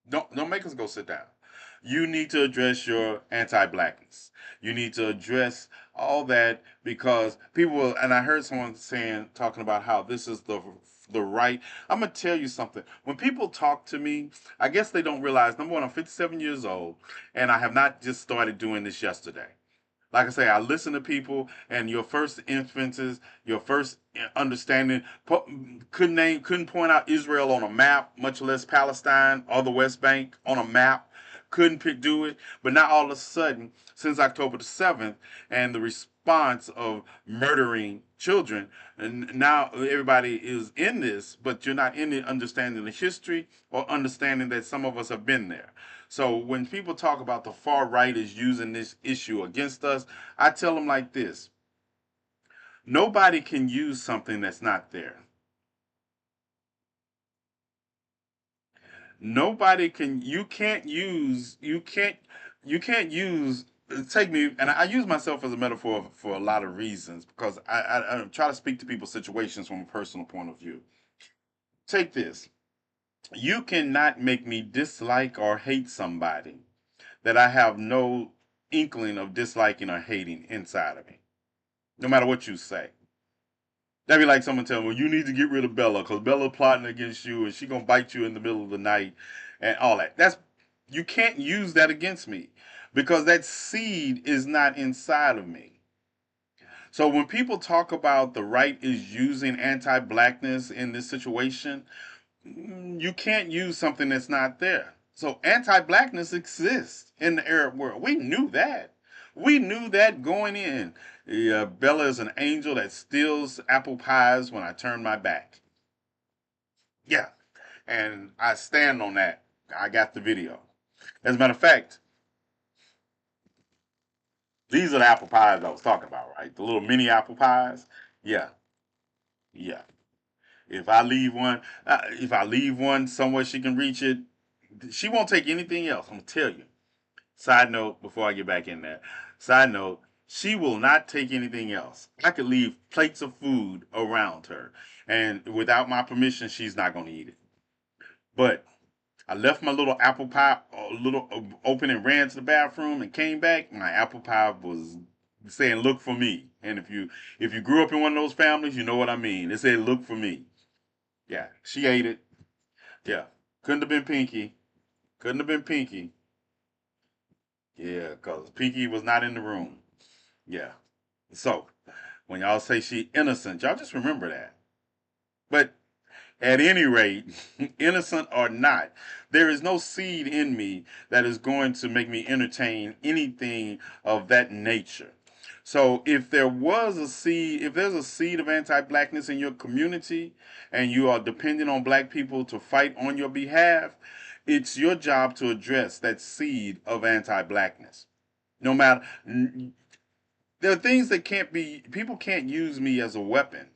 Don't make us go sit down. You need to address your anti-blackness. You need to address all that because people. And I heard someone talking about how this is the right. I'm gonna tell you something. When people talk to me, I guess they don't realize. Number one, I'm 57 years old, and I have not just started doing this yesterday. Like I say, I listen to people, and your first inferences, your first understanding, couldn't point out Israel on a map, much less Palestine or the West Bank on a map. Couldn't do it, but now all of a sudden, since October the 7th, and the response of murdering children, and now everybody is in this, but you're not in it understanding the history or understanding that some of us have been there. So when people talk about the far right is using this issue against us, I tell them like this. Nobody can use something that's not there. Nobody can, you can't use, take me, and I use myself as a metaphor for a lot of reasons because I try to speak to people's situations from a personal point of view. Take this. You cannot make me dislike or hate somebody that I have no inkling of disliking or hating inside of me, no matter what you say. That'd be like someone telling me, well, you need to get rid of Bella because Bella's plotting against you and she gonna bite you in the middle of the night and all that. You can't use that against me because that seed is not inside of me. So when people talk about the right is using anti-blackness in this situation, you can't use something that's not there. So anti-blackness exists in the Arab world. We knew that. We knew that going in. Bella is an angel that steals apple pies when I turn my back. Yeah. And I stand on that. I got the video. As a matter of fact, these are the apple pies I was talking about, right? The little mini apple pies. Yeah. Yeah. If I leave one somewhere she can reach it, she won't take anything else. I'm gonna tell you. Side note, before I get back in there. Side note, she will not take anything else. I could leave plates of food around her, and without my permission, she's not gonna eat it. But I left my little apple pie open and ran to the bathroom and came back. My apple pie was saying, "Look for me." And if you grew up in one of those families, you know what I mean. It said, "Look for me." Yeah, she ate it. Yeah, couldn't have been Pinky. Couldn't have been Pinky. Yeah, because Pinky was not in the room. Yeah. So, when y'all say she innocent, y'all just remember that. But at any rate, innocent or not, there is no seed in me that is going to make me entertain anything of that nature. So if there's a seed of anti-blackness in your community and you are dependent on black people to fight on your behalf, it's your job to address that seed of anti-blackness. No matter, there are things that people can't use me as a weapon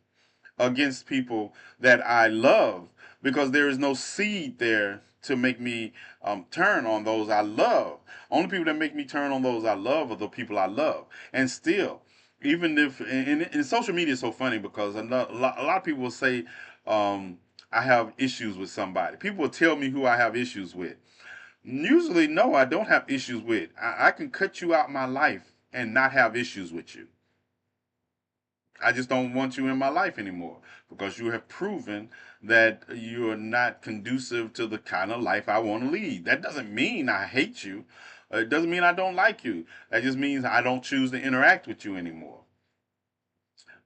against people that I love because there is no seed there to make me turn on those I love. Only people that make me turn on those I love are the people I love. And still, even if, and social media is so funny because a lot of people will say, I have issues with somebody. People will tell me who I have issues with. Usually, no, I don't have issues with. I can cut you out my life and not have issues with you. I just don't want you in my life anymore because you have proven that you are not conducive to the kind of life I want to lead. That doesn't mean I hate you. It doesn't mean I don't like you. That just means I don't choose to interact with you anymore.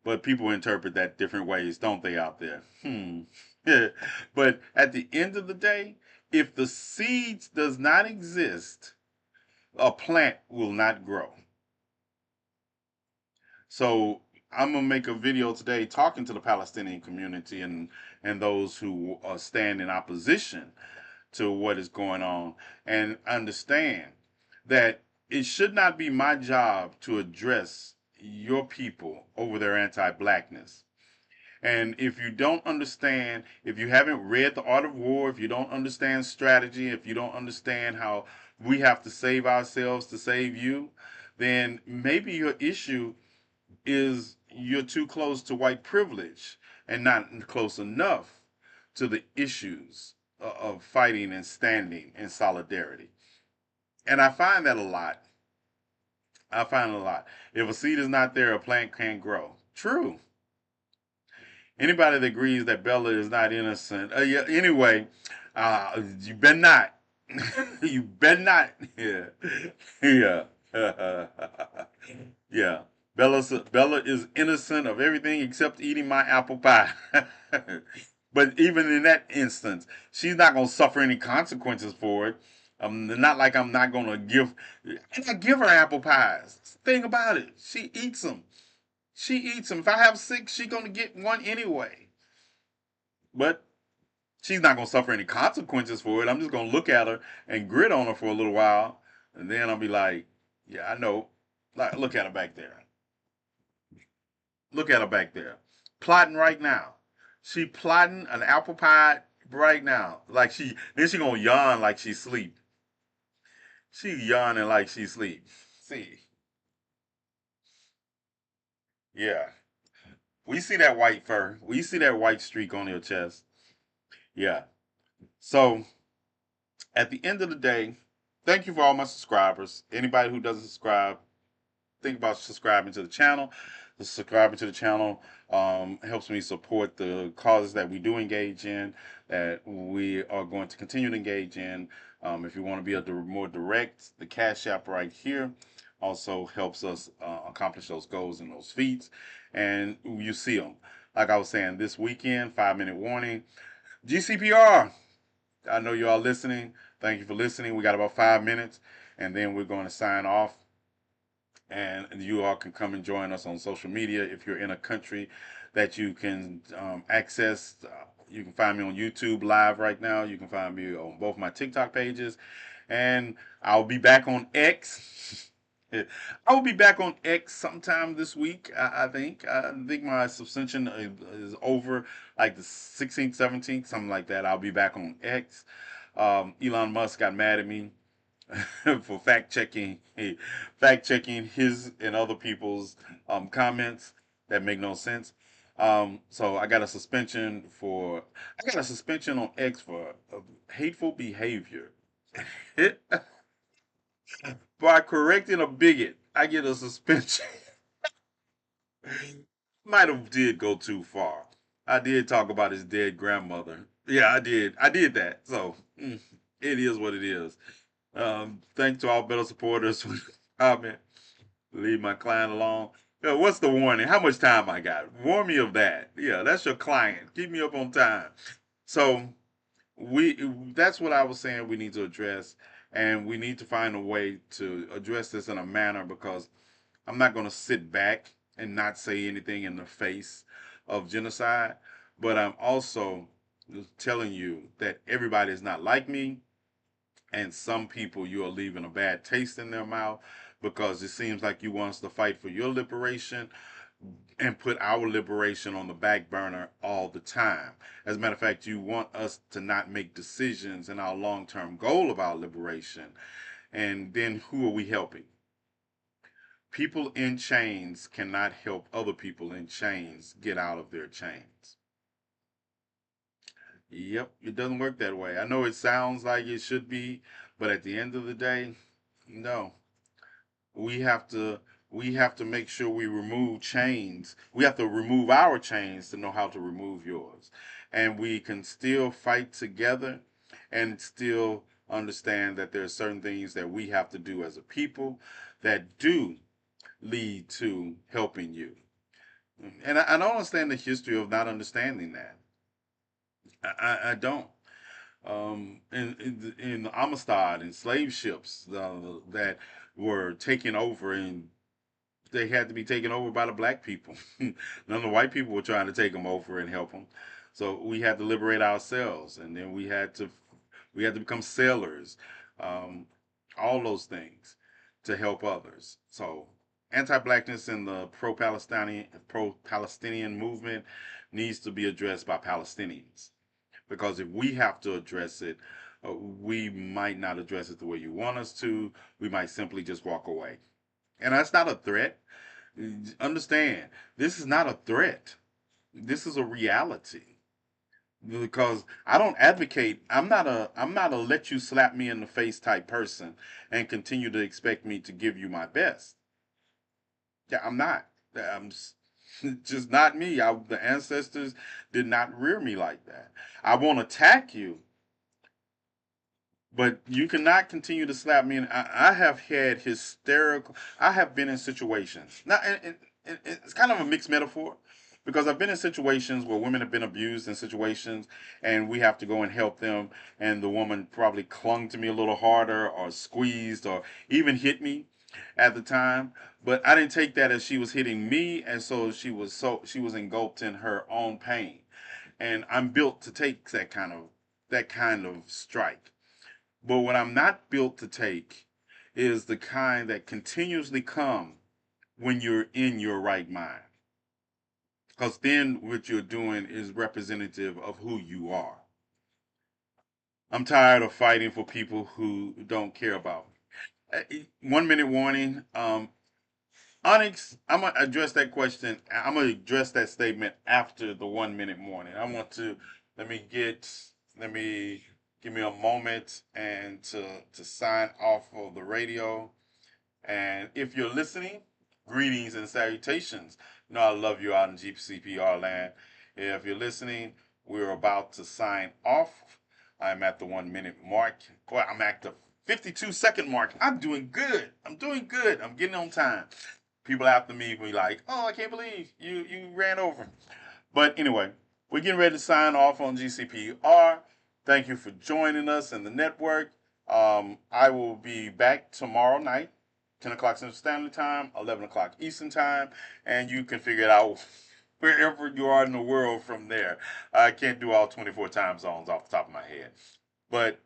But people interpret that different ways, don't they, out there? But at the end of the day, if the seeds does not exist, a plant will not grow. So I'm gonna make a video today talking to the Palestinian community and those who stand in opposition to what is going on, and understand that it should not be my job to address your people over their anti-blackness. And if you don't understand, if you haven't read The Art of War, if you don't understand strategy, if you don't understand how we have to save ourselves to save you, then maybe your issue is you're too close to white privilege and not close enough to the issues of fighting and standing in solidarity. And I find that a lot. I find it a lot. If a seed is not there, a plant can't grow. True. Anybody that agrees that Bella is not innocent, yeah, anyway, you better not. You better not. Yeah. Yeah. Yeah. Bella is innocent of everything except eating my apple pie. But even in that instance, she's not gonna suffer any consequences for it. Not like I'm not gonna give. And I give her apple pies. Thing about it, she eats them. She eats them. If I have six, she's gonna get one anyway. But she's not gonna suffer any consequences for it. I'm just gonna look at her and grit on her for a little while, and then I'll be like, "Yeah, I know. Like, look at her back there. Look at her back there, plotting right now. She plotting an apple pie right now. Like she gonna yawn like she sleep. She yawning like she sleep. See, yeah. We see that white fur. We see that white streak on your chest. Yeah. So at the end of the day, thank you for all my subscribers. Anybody who doesn't subscribe, think about subscribing to the channel. Subscribing to the channel helps me support the causes that we do engage in, that we are going to continue to engage in. If you want to be more direct, the Cash App right here also helps us accomplish those goals and those feats. And you see them. Like I was saying, this weekend, 5-minute warning, GCPR. I know you all listening. Thank you for listening. We got about 5 minutes, and then we're going to sign off. And you all can come and join us on social media if you're in a country that you can access. You can find me on YouTube live right now. You can find me on both my TikTok pages, and I'll be back on X. I will be back on X sometime this week. I think. I think my suspension is over, like the 16th, 17th, something like that. I'll be back on X. Elon Musk got mad at me for fact checking his and other people's comments that make no sense. So I got a suspension on X for hateful behavior. By correcting a bigot, I get a suspension. Might have did go too far. I did talk about his dead grandmother. Yeah, I did. I did that. So it is what it is. Thanks to all Better supporters for the comment. Leave my client alone. Yeah, what's the warning? How much time I got? Warn me of that. Yeah, that's your client. Keep me up on time. So we that's what I was saying we need to address, and we need to find a way to address this in a manner, because I'm not going to sit back and not say anything in the face of genocide, but I'm also telling you that everybody is not like me, and some people you are leaving a bad taste in their mouth because it seems like you want us to fight for your liberation and put our liberation on the back burner all the time. As a matter of fact, you want us to not make decisions in our long-term goal of our liberation. And then who are we helping? People in chains cannot help other people in chains get out of their chains. Yep, it doesn't work that way. I know it sounds like it should be, but at the end of the day, no. We have to We have to make sure we remove chains. We have to remove our chains to know how to remove yours. And we can still fight together and still understand that there are certain things that we have to do as a people that do lead to helping you. And I don't understand the history of not understanding that. I don't. In Amistad and slave ships that were taken over, and they had to be taken over by the black people. None of the white people were trying to take them over and help them. So we had to liberate ourselves, and then we had to become sailors, um, all those things to help others. So anti-blackness in the pro-Palestinian movement needs to be addressed by Palestinians, because if we have to address it, we might not address it the way you want us to. We might simply just walk away, and that's not a threat. Understand, this is not a threat. This is a reality. Because I don't advocate. I'm not a let you slap me in the face type person and continue to expect me to give you my best. Yeah, I'm not. Just not me. The ancestors did not rear me like that. I won't attack you, but you cannot continue to slap me. And I have had hysterical. I have been in situations. Now, it's kind of a mixed metaphor, because I've been in situations where women have been abused in situations, and we have to go and help them. And the woman probably clung to me a little harder, or squeezed, or even hit me at the time. But I didn't take that as she was hitting me, and so she was engulfed in her own pain. And I'm built to take that kind of strike. But what I'm not built to take is the kind that continuously come when you're in your right mind. Because then what you're doing is representative of who you are. I'm tired of fighting for people who don't care about me. 1 minute warning. Onyx, I'm going to address that question. I'm going to address that statement after the 1 minute warning. Let me get, let me, give me a moment and to sign off of the radio. And if you're listening, greetings and salutations. You know I love you out in GCPR land. If you're listening, we're about to sign off. I'm at the 1 minute mark. Well, I'm at the 52-second mark. I'm doing good. I'm doing good. I'm getting on time. People after me be like, "Oh, I can't believe you ran over." But anyway, we're getting ready to sign off on GCPR. Thank you for joining us in the network. I will be back tomorrow night, 10 o'clock Central Standard Time, 11 o'clock Eastern Time, and you can figure it out wherever you are in the world from there. I can't do all 24 time zones off the top of my head. But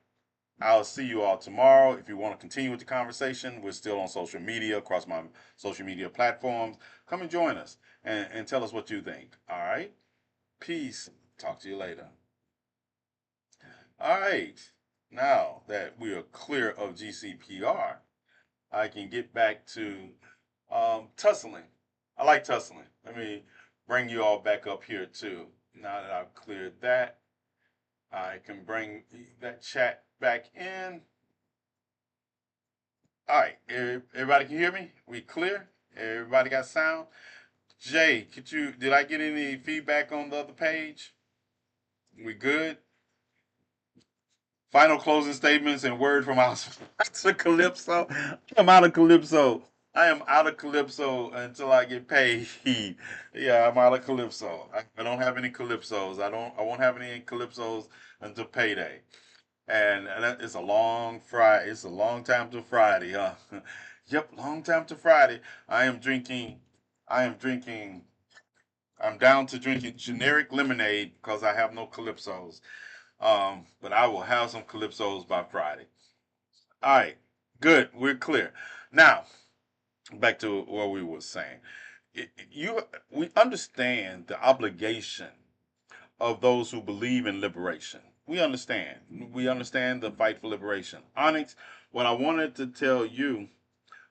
I'll see you all tomorrow. If you want to continue with the conversation, we're still on social media, across my social media platforms. Come and join us and tell us what you think. All right? Peace. Talk to you later. All right. Now that we are clear of GCPR, I can get back to tussling. I like tussling. Let me bring you all back up here too. Now that I've cleared that, I can bring that chat back in. All right, everybody can hear me? We clear? Everybody got sound? Jay, did I get any feedback on the other page? We good? Final closing statements and word from our sponsor, Calypso. I'm out of Calypso. I am out of Calypso until I get paid. Yeah, I'm out of Calypso. I don't have any Calypsos. I won't have any Calypsos until payday. And it's a long Friday. It's a long time to Friday, huh? Yep, long time to Friday. I am drinking. I am drinking. I'm down to drinking generic lemonade because I have no Calypsos. But I will have some Calypsos by Friday. All right, good. We're clear. Now, back to what we were saying. We understand the obligation of those who believe in liberation. We understand. We understand the fight for liberation. Onyx, what I wanted to tell you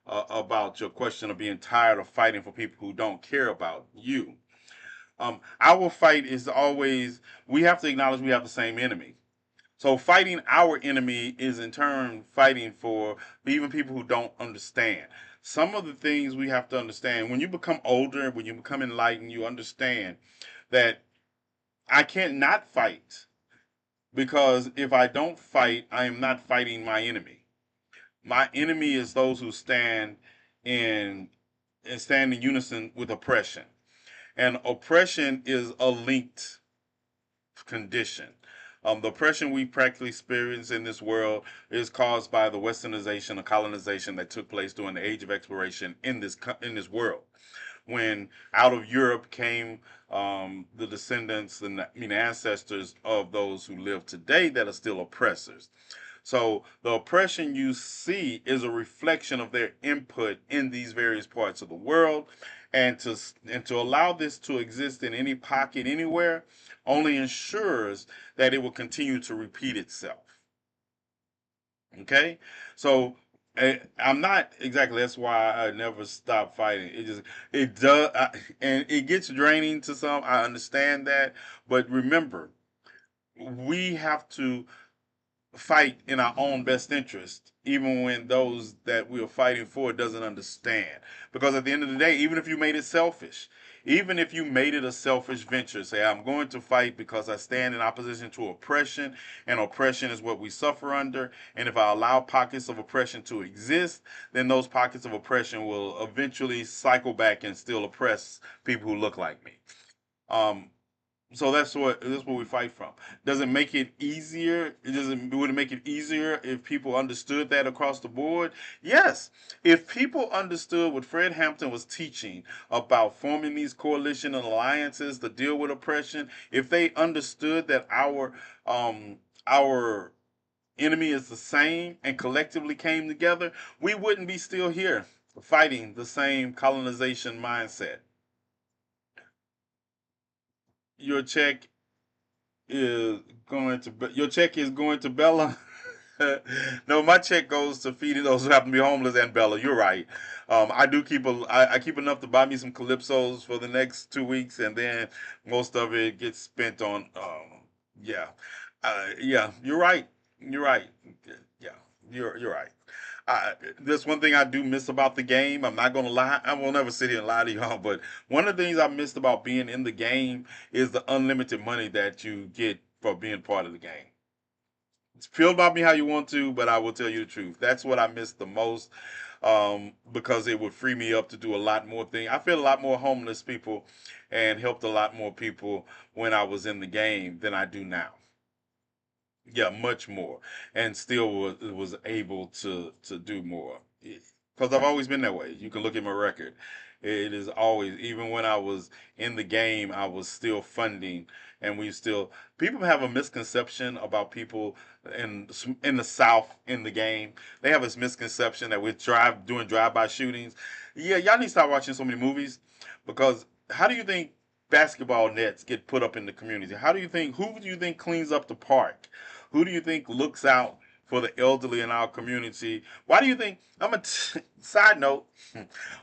about your question of being tired of fighting for people who don't care about you. Our fight is always, we have to acknowledge we have the same enemy. So fighting our enemy is in turn fighting for even people who don't understand. Some of the things we have to understand when you become older, when you become enlightened, you understand that I can't not fight, because if I don't fight, I am not fighting my enemy. My enemy is those who in stand in unison with oppression. And oppression is a linked condition. The oppression we practically experience in this world is caused by the westernization or colonization that took place during the age of exploration in this world. When out of Europe came the descendants and the ancestors of those who live today that are still oppressors. So the oppression you see is a reflection of their input in these various parts of the world, and to allow this to exist in any pocket anywhere only ensures that it will continue to repeat itself. Okay, so I'm not exactly. That's why I never stop fighting. It does, and it gets draining to some. I understand that, but remember, we have to fight in our own best interest, even when those that we are fighting for doesn't understand. Because at the end of the day, even if you made it selfish, even if you made it a selfish venture, say I'm going to fight because I stand in opposition to oppression, and oppression is what we suffer under. And if I allow pockets of oppression to exist, then those pockets of oppression will eventually cycle back and still oppress people who look like me. Um, so that's what we fight from. Does it make it easier? Would it make it easier if people understood that across the board? Yes. If people understood what Fred Hampton was teaching about forming these coalition and alliances to deal with oppression, if they understood that our enemy is the same and collectively came together, we wouldn't be still here fighting the same colonization mindset. Your check is your check is going to Bella. No, my check goes to feeding those who happen to be homeless and Bella. You're right. I keep enough to buy me some calypsos for the next 2 weeks, and then most of it gets spent on yeah, yeah. You're right. You're right. Yeah, you're right. There's one thing I do miss about the game. I'm not gonna lie. I will never sit here and lie to y'all. But one of the things I missed about being in the game is the unlimited money that you get for being part of the game. Feel about me how you want to, but I will tell you the truth. That's what I miss the most, because it would free me up to do a lot more things. I feel a lot more homeless people and helped a lot more people when I was in the game than I do now. Yeah, much more, and still was able to do more, because I've always been that way. You can look at my record. It is always, even when I was in the game, I was still funding, and we still. People have a misconception about people in the South in the game. They have this misconception that we're doing drive-by shootings. Yeah, y'all need to start watching so many movies, because how do you think basketball nets get put up in the community? Who do you think cleans up the park? Who do you think looks out for the elderly in our community? Why do you think, side note,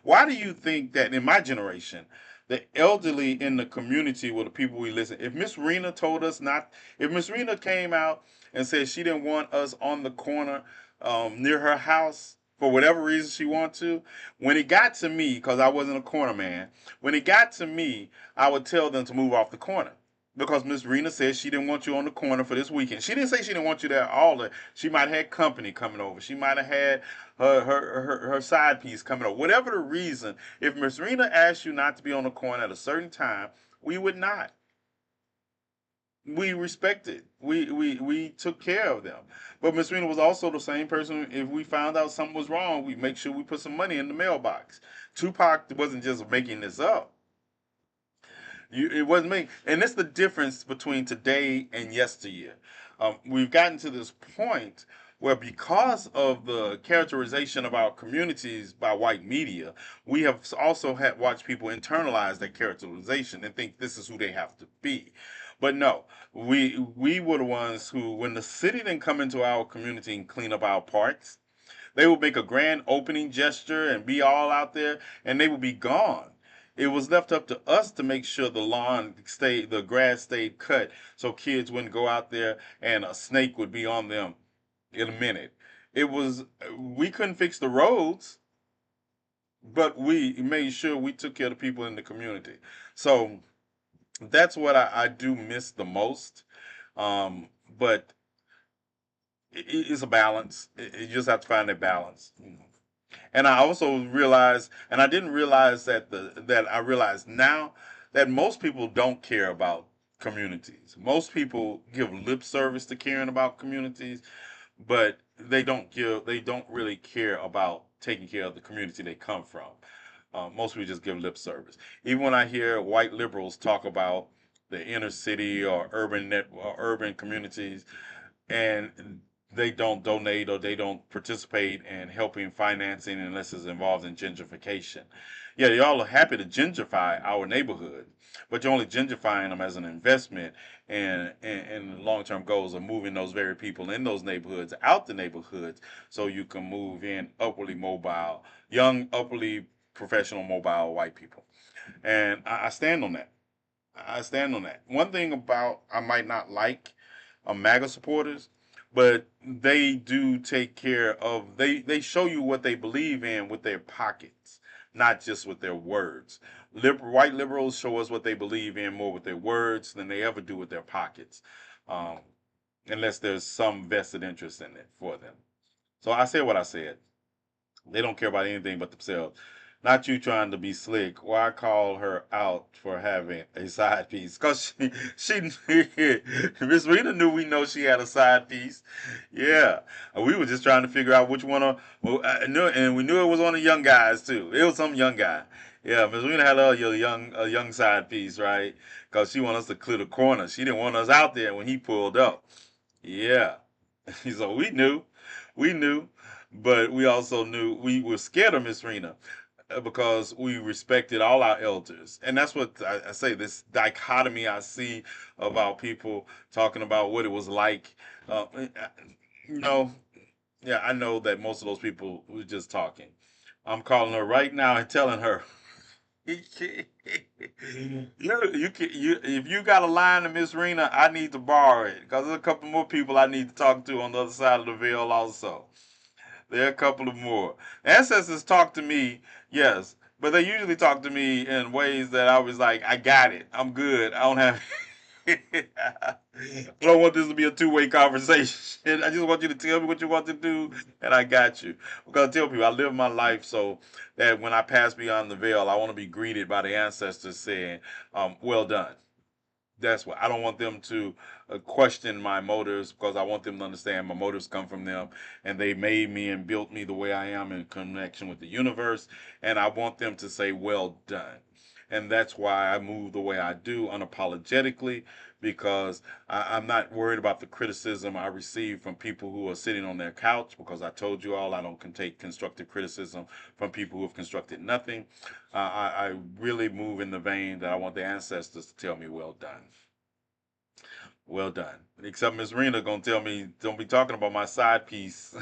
why do you think that in my generation, the elderly in the community were the people we listen? If Miss Rena came out and said she didn't want us on the corner near her house, for whatever reason she wanted to, when it got to me, because I wasn't a corner man, when it got to me, I would tell them to move off the corner, because Miss Rena said she didn't want you on the corner for this weekend. She didn't say she didn't want you there all day. She might have had company coming over. She might have had her side piece coming over. Whatever the reason, if Miss Rena asked you not to be on the corner at a certain time, we would not. We respected. We took care of them. But Miss Rena was also the same person. If we found out something was wrong, we make sure we put some money in the mailbox. Tupac wasn't just making this up. It wasn't me. And that's the difference between today and yesteryear. We've gotten to this point where, because of the characterization of our communities by white media, we have also had watched people internalize that characterization and think this is who they have to be. But no, we were the ones who, when the city didn't come into our community and clean up our parks, they would make a grand opening gesture and be all out there, and they would be gone. It was left up to us to make sure the grass stayed cut, so kids wouldn't go out there and a snake would be on them in a minute. It was we couldn't fix the roads, but we made sure we took care of the people in the community. So that's what I do miss the most. But it's a balance. You just have to find that balance. And I also realized, and I didn't realize that I realize now that most people don't care about communities. Most people give lip service to caring about communities, but they don't really care about taking care of the community they come from. Most people just give lip service. Even when I hear white liberals talk about the inner city or urban communities, and they don't donate or they don't participate in helping financing unless it's involved in gentrification. Yeah, y'all are happy to gentrify our neighborhood, but you're only gentrifying them as an investment and the long-term goals of moving those very people in those neighborhoods out the neighborhoods so you can move in upwardly mobile, young, upwardly professional mobile white people. And I stand on that. I stand on that. One thing about I might not like MAGA supporters, but they do take care of they show you what they believe in with their pockets, not just with their words. White liberals show us what they believe in more with their words than they ever do with their pockets, um, unless there's some vested interest in it for them. So I said what I said. They don't care about anything but themselves. Not you trying to be slick. Why call her out for having a side piece? Cause she Miss Rita knew we know she had a side piece. Yeah, we were just trying to figure out which one. Well, I knew, and we knew it was one of the young guys too. It was some young guy. Yeah, Miss Rita had a young side piece, right? Cause she wanted us to clear the corner. She didn't want us out there when he pulled up. Yeah. So we knew, but we also knew we were scared of Miss Rena because we respected all our elders. And that's what I say, this dichotomy I see about people talking about what it was like. You know, yeah, I know that most of those people were just talking. I'm calling her right now and telling her. If you got a line to Miss Rena, I need to borrow it because there's a couple more people I need to talk to on the other side of the veil also. There are a couple of more. Ancestors talk to me, yes, but they usually talk to me in ways that I was like, I got it. I'm good. I don't have. I don't want this to be a two-way conversation. I just want you to tell me what you want to do, and I got you. Because I tell people I live my life so that when I pass beyond the veil, I want to be greeted by the ancestors saying, well done. That's what I don't want them to question my motives because I want them to understand my motives come from them and they made me and built me the way I am in connection with the universe. And I want them to say, well done. And that's why I move the way I do unapologetically because I'm not worried about the criticism I receive from people who are sitting on their couch because I told you all I don't take constructive criticism from people who have constructed nothing. I really move in the vein that I want the ancestors to tell me, well done. Well done. Except Miss Rena gonna tell me, don't be talking about my side piece.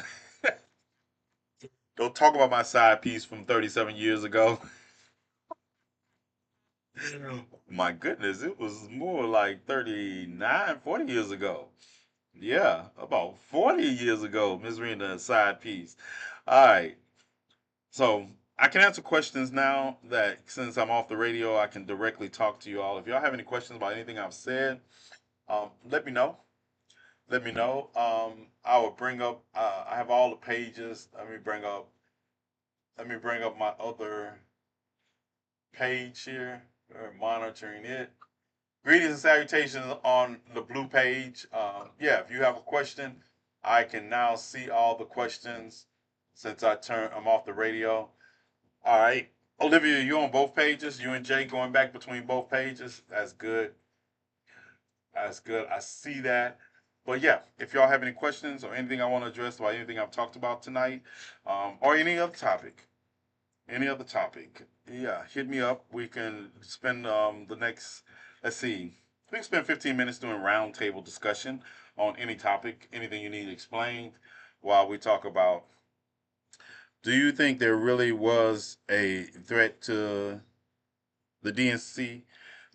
Don't talk about my side piece from 37 years ago. My goodness, it was more like 39, 40 years ago. Yeah, about 40 years ago, Miss Rena side piece. All right. So I can answer questions now that since I'm off the radio, I can directly talk to you all. If y'all have any questions about anything I've said, let me know. Let me know. I will bring up. I have all the pages. Let me bring up. Let me bring up my other page here. We're monitoring it. Greetings and salutations on the blue page. Yeah, if you have a question, I can now see all the questions since I'm off the radio. All right. Olivia, you on both pages? You and Jay going back between both pages? That's good. That's good. I see that. But yeah, if y'all have any questions or anything I want to address about anything I've talked about tonight, or any other topic, yeah, hit me up. We can spend the next, let's see, we can spend 15 minutes doing roundtable discussion on any topic, anything you need explained, while we talk about. Do you think there really was a threat to The DNC.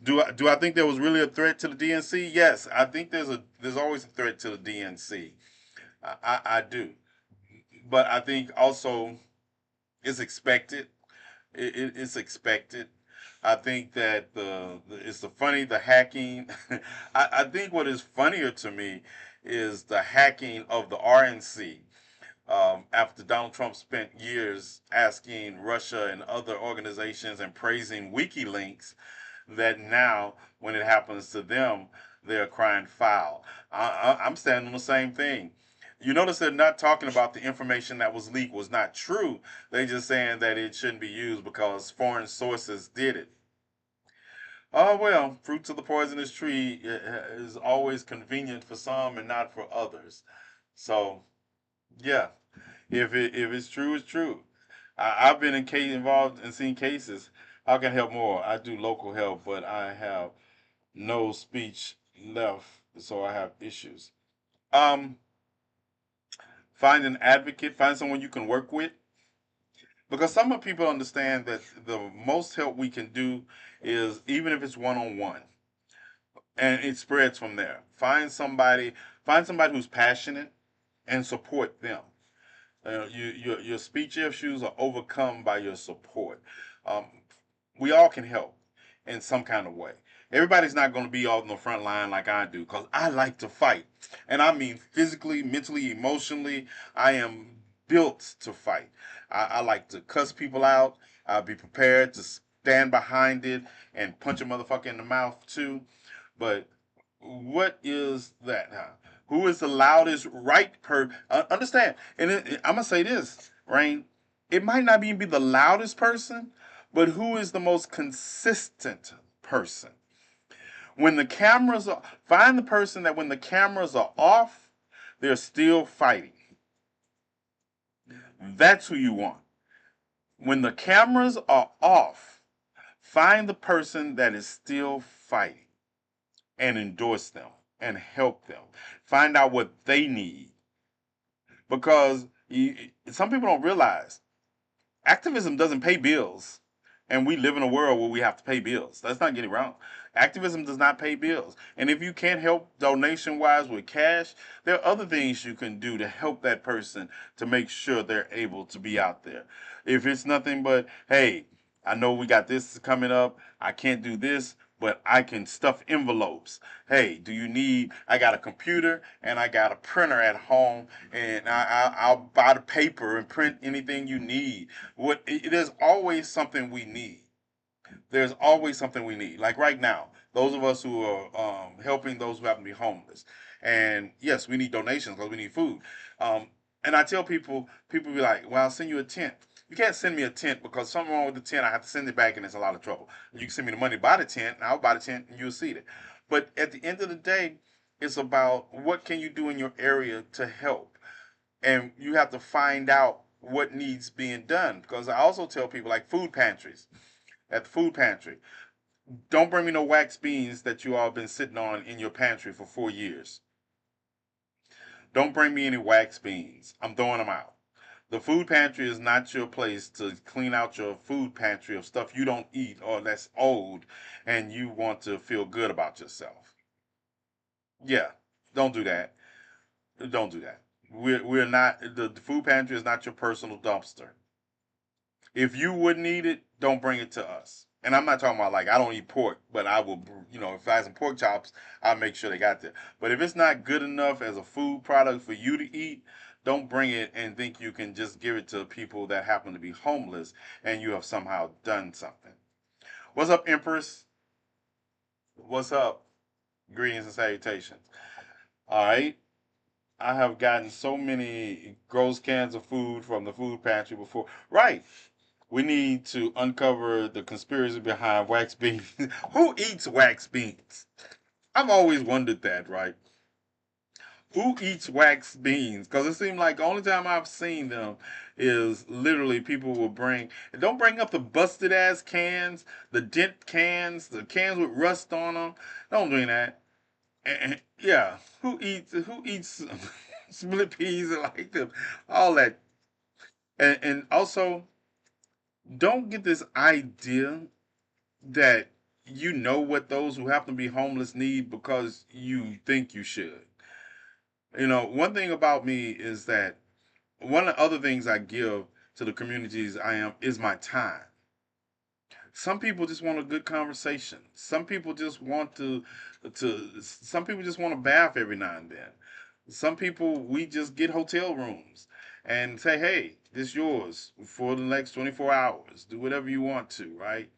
Do I think there was really a threat to the DNC? Yes, I think there's always a threat to the DNC. I do, but I think also it's expected. It's expected. I think that it's the hacking. I think what is funnier to me is the hacking of the RNC. After Donald Trump spent years asking Russia and other organizations and praising WikiLeaks, that now when it happens to them, they're crying foul. I'm standing on the same thing. You notice they're not talking about the information that was leaked was not true. They're just saying that it shouldn't be used because foreign sources did it. Oh well, fruits of the poisonous tree is always convenient for some and not for others. So yeah, if it's true, it's true. I've been involved and seen cases. How can I help more? I do local help, but I have no speech left, so I have issues. Um, find an advocate, find someone you can work with, because some of people understand that the most help we can do is even if it's one on one, and it spreads from there. Find somebody who's passionate and support them. Your speech issues are overcome by your support. Um, we all can help in some kind of way. Everybody's not going to be on the front line like I do because I like to fight. And I mean physically, mentally, emotionally. I am built to fight. I like to cuss people out. I'll be prepared to stand behind it and punch a motherfucker in the mouth too. But what is that? Who is the loudest understand? And I'm gonna say this, Rain. It might not even be the loudest person, but who is the most consistent person? When the cameras are, find the person that when the cameras are off, they're still fighting. That's who you want. When the cameras are off, find the person that is still fighting and endorse them and help them. Find out what they need. Because some people don't realize activism doesn't pay bills. And we live in a world where we have to pay bills. Let's not get it wrong. Activism does not pay bills. And if you can't help donation wise with cash, there are other things you can do to help that person to make sure they're able to be out there. If it's nothing but, hey, I know we got this coming up. I can't do this, but I can stuff envelopes. Hey, do you need? I got a computer and I got a printer at home, and I'll buy the paper and print anything you need. There's always something we need. There's always something we need. Like right now, those of us who are helping those who happen to be homeless, and yes, we need donations because we need food. Um, and I tell people be like, "Well, I'll send you a tent." You can't send me a tent because something wrong with the tent. I have to send it back, and it's a lot of trouble. You can send me the money to buy the tent, and I'll buy the tent, and you'll see it. But at the end of the day, it's about what can you do in your area to help, and you have to find out what needs being done. Because I also tell people like food pantries. At the food pantry, don't bring me no wax beans that you all been sitting on in your pantry for 4 years. Don't bring me any wax beans. I'm throwing them out. The food pantry is not your place to clean out your food pantry of stuff you don't eat or that's old and you want to feel good about yourself. Yeah, don't do that. Don't do that. We're not, the food pantry is not your personal dumpster. If you wouldn't eat it, don't bring it to us. And I'm not talking about like I don't eat pork, but I will, if I have some pork chops, I'll make sure they got there. But if it's not good enough as a food product for you to eat, don't bring it and think you can just give it to people that happen to be homeless and you have somehow done something. What's up, Empress? What's up? Greetings and salutations. All right. I have gotten so many gross cans of food from the food pantry before. Right. We need to uncover the conspiracy behind wax beans. Who eats wax beans? I've always wondered that, right? Who eats wax beans? Because it seemed like the only time I've seen them is literally people will bring, and don't bring up the busted ass cans, the dent cans, the cans with rust on them. Don't do that. And, yeah, who eats split peas like them? All that. And also, don't get this idea that you know what those who happen to be homeless need because you think you should. One thing about me is that one of the other things I give to the communities I am is my time. Some people just want a good conversation. Some people just want some people just want a bath every now and then. Some people, we just get hotel rooms and say, hey, this yours for the next 24 hours. Do whatever you want to, right?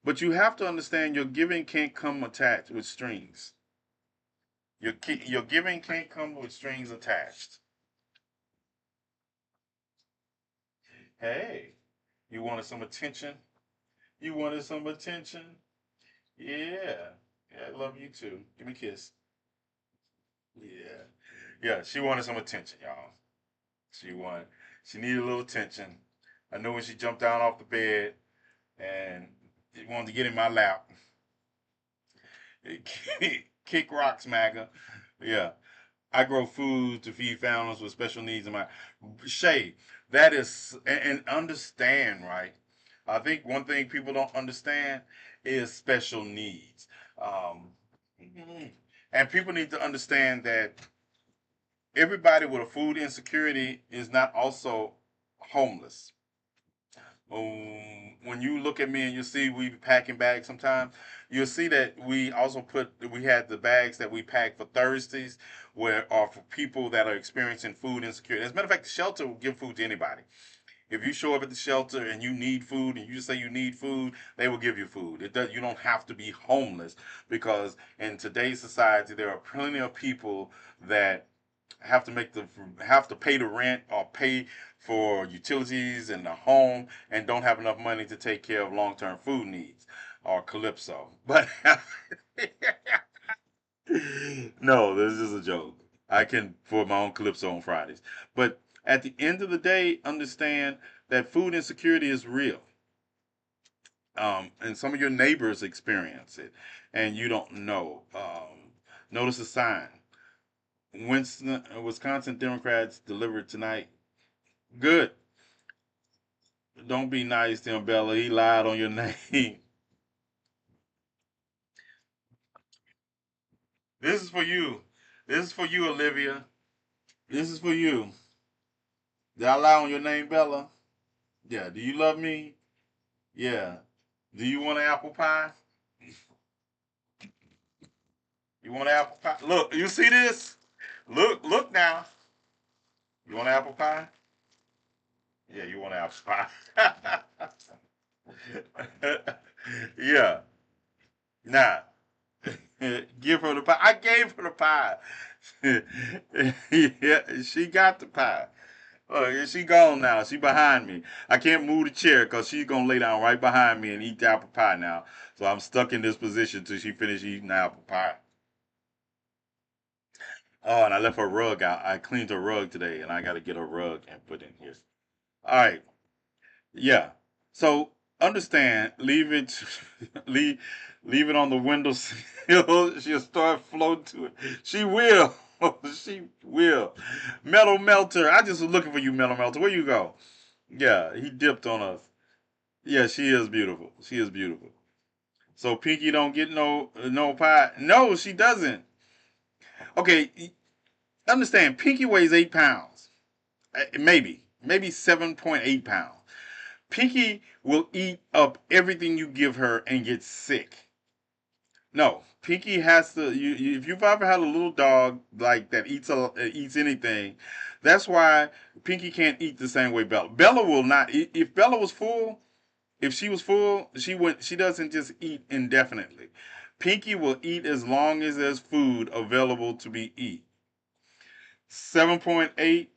But you have to understand your giving can't come attached with strings. Your giving can't come with strings attached. Hey, you wanted some attention? You wanted some attention? Yeah. Yeah, I love you too. Give me a kiss. Yeah. Yeah, she wanted some attention, y'all. She wanted, she needed a little attention. I know when she jumped down off the bed and wanted to get in my lap. Kick rocks, MAGA. Yeah. I grow food to feed families with special needs in my Shay. That is and understand, right? I think one thing people don't understand is special needs. Um, and people need to understand that everybody with a food insecurity is not also homeless. When you look at me and you see we packing bags sometimes, you'll see that we had the bags that we pack for Thursdays where are for people that are experiencing food insecurity. As a matter of fact, the shelter will give food to anybody. If you show up at the shelter and you need food and you just say you need food, they will give you food. You don't have to be homeless because in today's society there are plenty of people that have to pay the rent or pay for utilities in the home and don't have enough money to take care of long-term food needs or calypso. But no, this is a joke. I can afford my own calypso on Fridays. But at the end of the day, understand that food insecurity is real. And some of your neighbors experience it, and you don't know. Notice a sign. Wisconsin Democrats delivered tonight. Good. Don't be nice to him, Bella. He lied on your name. This is for you. This is for you, Olivia. This is for you. Did I lie on your name, Bella? Yeah. Do you love me? Yeah. Do you want an apple pie? You want apple pie? Look, you see this? Look now. You want apple pie? Yeah, you want apple pie. Yeah. Nah. Give her the pie. I gave her the pie. Yeah, she got the pie. She gone now. She behind me. I can't move the chair because she's gonna lay down right behind me and eat the apple pie now. So I'm stuck in this position till she finish eating the apple pie. Oh, and I left her rug out. I cleaned her rug today, and I got to get her rug and put in here. All right. Yeah. So understand. Leave it. leave. Leave it on the windowsill. She'll start floating to it. She will. She will. Metal Melter. I just was looking for you, Metal Melter. Where you go? Yeah, he dipped on us. Yeah, she is beautiful. She is beautiful. So Pinky don't get no pie. No, she doesn't. Okay, understand. Pinky weighs 8 pounds. Maybe 7.8 pounds. Pinky will eat up everything you give her and get sick. No, Pinky has to. If you've ever had a little dog like that eats anything, that's why Pinky can't eat the same way Bella. Bella will not. If Bella was full, if she was full, she would. She doesn't just eat indefinitely. Pinky will eat as long as there's food available to be eat. 7.8.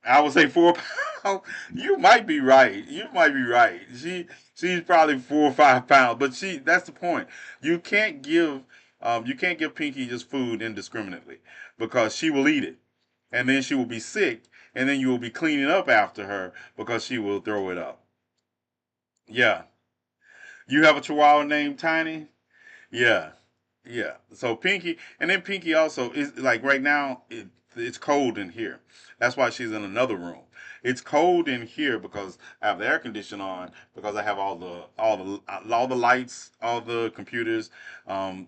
I would say 4 pounds. You might be right. You might be right. She's probably 4 or 5 pounds, but that's the point. You can't give Pinky just food indiscriminately because she will eat it. And then she will be sick, and then you will be cleaning up after her because she will throw it up. Yeah. You have a chihuahua named Tiny? Yeah. Yeah. So Pinky, and then Pinky also is like right now. it's cold in here. That's why she's in another room. It's cold in here because I have the air conditioner on, because I have all the lights, all the computers.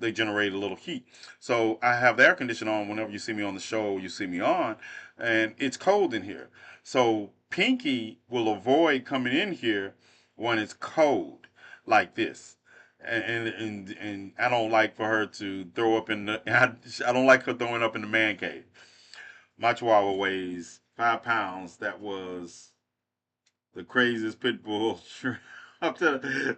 They generate a little heat. So I have the air conditioner on whenever you see me on the show, you see me on, and it's cold in here. So Pinky will avoid coming in here when it's cold like this. And I don't like for her to throw up in the. I don't like her throwing up in the man cave. My Chihuahua weighs 5 pounds. That was the craziest pit bull. Up to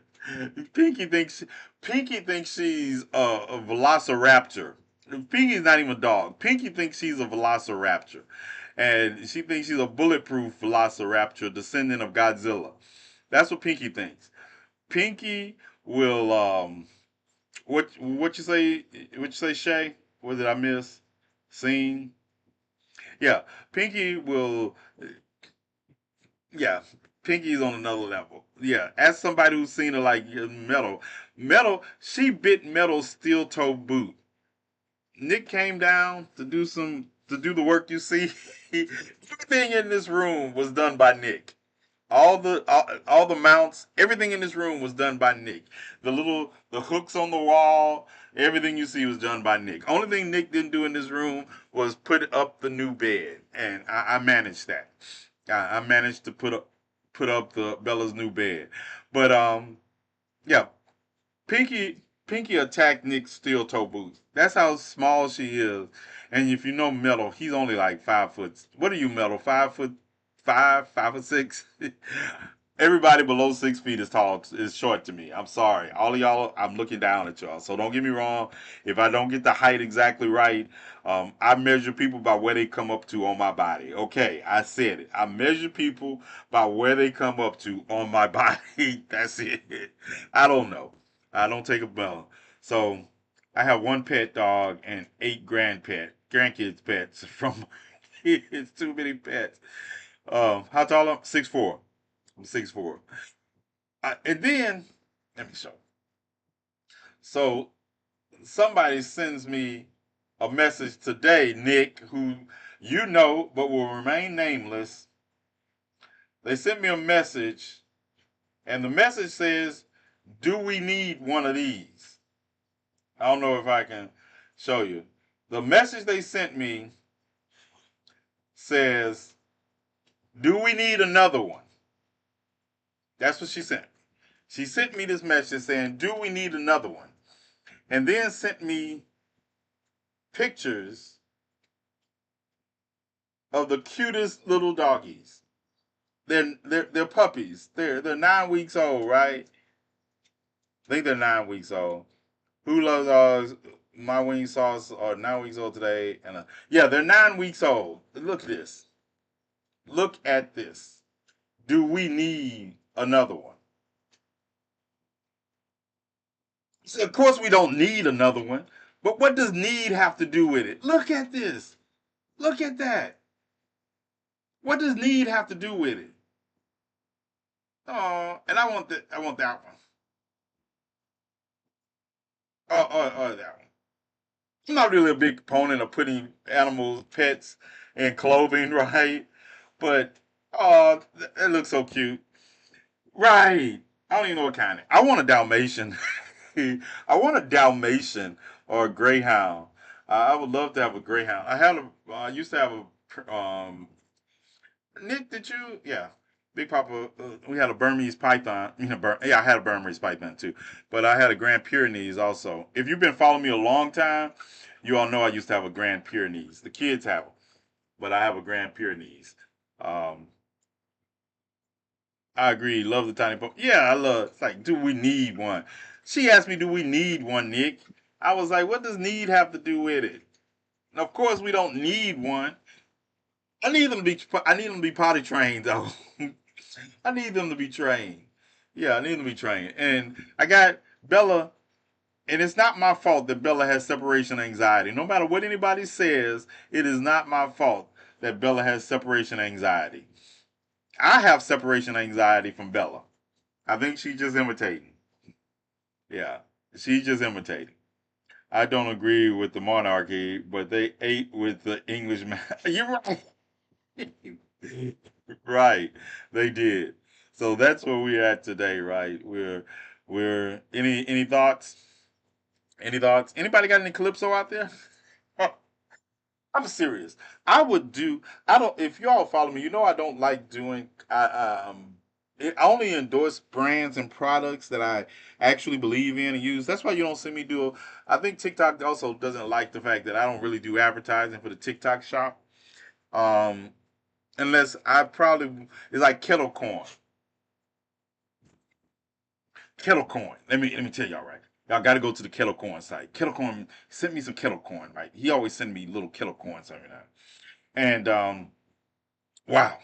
Pinky thinks Pinky thinks she's a velociraptor. Pinky's not even a dog. Pinky thinks she's a velociraptor, and she thinks she's a bulletproof velociraptor, descendant of Godzilla. That's what Pinky thinks. Pinky will what you say? What you say, Shay? What did I miss? Scene? Yeah, Pinky will. Yeah, Pinky's on another level. Yeah, as somebody who's seen her like Metal, she bit Metal's steel toe boot. Nick came down to do the work you see. Everything in this room was done by Nick. All the mounts, everything in this room was done by Nick. The hooks on the wall, everything you see was done by Nick. Only thing Nick didn't do in this room was put up the new bed, and I managed that. I managed to put up the Bella's new bed, but yeah, Pinky attacked Nick's steel toe boots. That's how small she is. And if you know Metal, he's only like 5 foot. What are you, Metal? 5 foot 5, 5 foot 6. Everybody below 6 feet is tall, is short to me. I'm sorry. All of y'all, I'm looking down at y'all. So don't get me wrong. If I don't get the height exactly right, I measure people by where they come up to on my body. Okay, I said it. I measure people by where they come up to on my body. That's it. I don't know. I don't take a bell. So I have one pet dog and 8 grandkids pets from it's too many pets. How tall am I? 6'4". I'm 6'4". And then let me show. So somebody sends me a message today, Nick, who you know but will remain nameless. They sent me a message, and the message says, "Do we need one of these?" I don't know if I can show you. The message they sent me says, "Do we need another one?" That's what she sent. She sent me this message saying, "Do we need another one?" And then sent me pictures of the cutest little doggies. They're puppies. They're 9 weeks old, right? I think they're 9 weeks old. Who loves dogs? My wing sauce are 9 weeks old today, and yeah, they're 9 weeks old. Look at this. Look at this. Do we need another one? So of course, we don't need another one. But what does need have to do with it? Look at this. Look at that. What does need have to do with it? Oh, and I want that one. That one. I'm not really a big proponent of putting animals, pets, in clothing, right? But oh, that looks so cute. Right. I don't even know what kind. I want a Dalmatian. I want a Dalmatian or a Greyhound. I would love to have a Greyhound. I used to have Nick, did you? Yeah. Big Papa, we had a Burmese python. Yeah, I had a Burmese python too. But I had a Grand Pyrenees also. If you've been following me a long time, you all know I used to have a Grand Pyrenees. The kids have them, but I have a Grand Pyrenees. Um, I agree. Love the tiny pop. Yeah, I love. It's like, do we need one? She asked me, do we need one, Nick? I was like, what does need have to do with it? And of course, we don't need one. I need them to be. I need them to be potty trained though. I need them to be trained. Yeah, I need them to be trained. And I got Bella, and it's not my fault that Bella has separation anxiety. No matter what anybody says, it is not my fault that Bella has separation anxiety. I have separation anxiety from Bella. I think she's just imitating. Yeah, she's just imitating. I don't agree with the monarchy, but they ate with the Englishman. You're right. Right. They did. So that's where we're at today, right? We're any thoughts? Any thoughts? Anybody got any calypso out there? I'm serious. I would do. I don't. If y'all follow me, you know I don't like doing. I only endorse brands and products that I actually believe in and use. That's why you don't see me do. I think TikTok also doesn't like the fact that I don't really do advertising for the TikTok shop. Um, unless I probably it's like kettle corn. Kettle corn. Let me tell y'all right. Y'all got to go to the kettle corn site. Kettle corn sent me some kettle corn. Right. He always send me little kettle corns every now. And wow.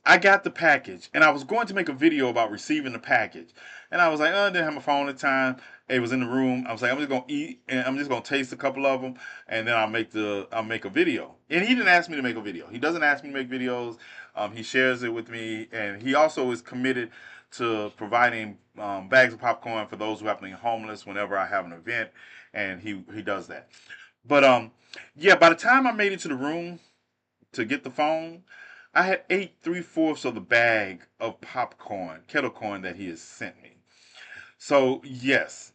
I got the package, and I was going to make a video about receiving the package, and I was like, oh, I didn't have my phone at the time. It was in the room. I was like, I'm just gonna eat, and I'm just gonna taste a couple of them, and then I'll make a video. And he didn't ask me to make a video. He doesn't ask me to make videos. He shares it with me, and he also is committed to providing bags of popcorn for those who happen to be homeless whenever I have an event, and he does that. But yeah, by the time I made it to the room to get the phone, I had ate 3/4 of the bag of popcorn, kettle corn that he has sent me. So yes,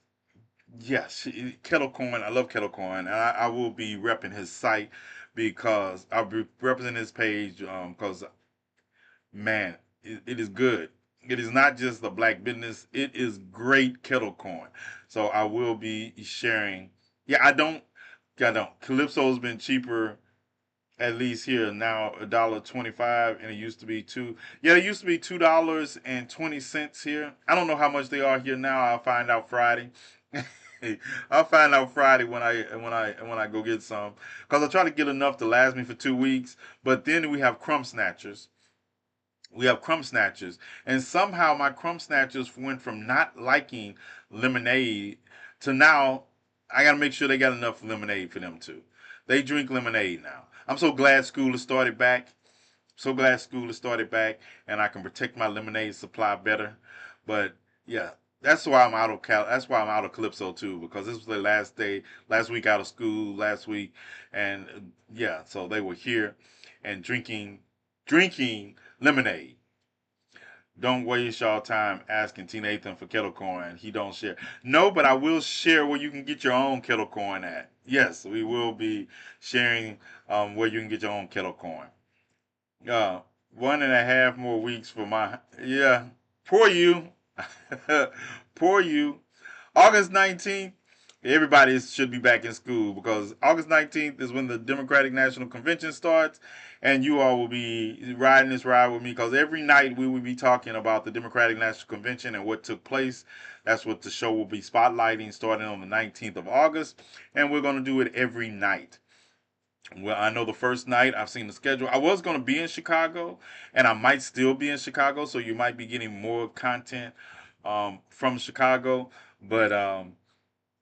yes, kettle corn. I love kettle corn, and I will be repping his site because I'll be representing his page. Because man, it is good. It is not just a black business. It is great kettle corn. So I will be sharing. Yeah, I don't. Calypso's been cheaper at least here now $1.25, and it used to be two. Yeah, it used to be $2.20 here. I don't know how much they are here now. I'll find out Friday. I'll find out Friday when I go get some, because I try to get enough to last me for 2 weeks. But then we have crumb snatchers. We have crumb snatchers, and somehow my crumb snatchers went from not liking lemonade to now I got to make sure they got enough lemonade for them too. They drink lemonade now. I'm so glad school has started back. So glad school has started back, and I can protect my lemonade supply better. But yeah, that's why I'm out of That's why I'm out of Calypso too, because this was the last day, last week out of school, last week, and yeah, so they were here and drinking lemonade. Don't waste y'all time asking TNathan for kettle corn. He don't share. No, but I will share where you can get your own kettle corn at. Yes, we will be sharing where you can get your own kettle corn. 1.5 more weeks for my yeah. Poor you. Poor you. August 19th, everybody should be back in school because August 19th is when the Democratic National Convention starts, and you all will be riding this ride with me because every night we will be talking about the Democratic National Convention and what took place. That's what the show will be spotlighting starting on the 19th of August, and we're going to do it every night. Well, I know the first night I've seen the schedule. I was going to be in Chicago, and I might still be in Chicago, so you might be getting more content from Chicago. But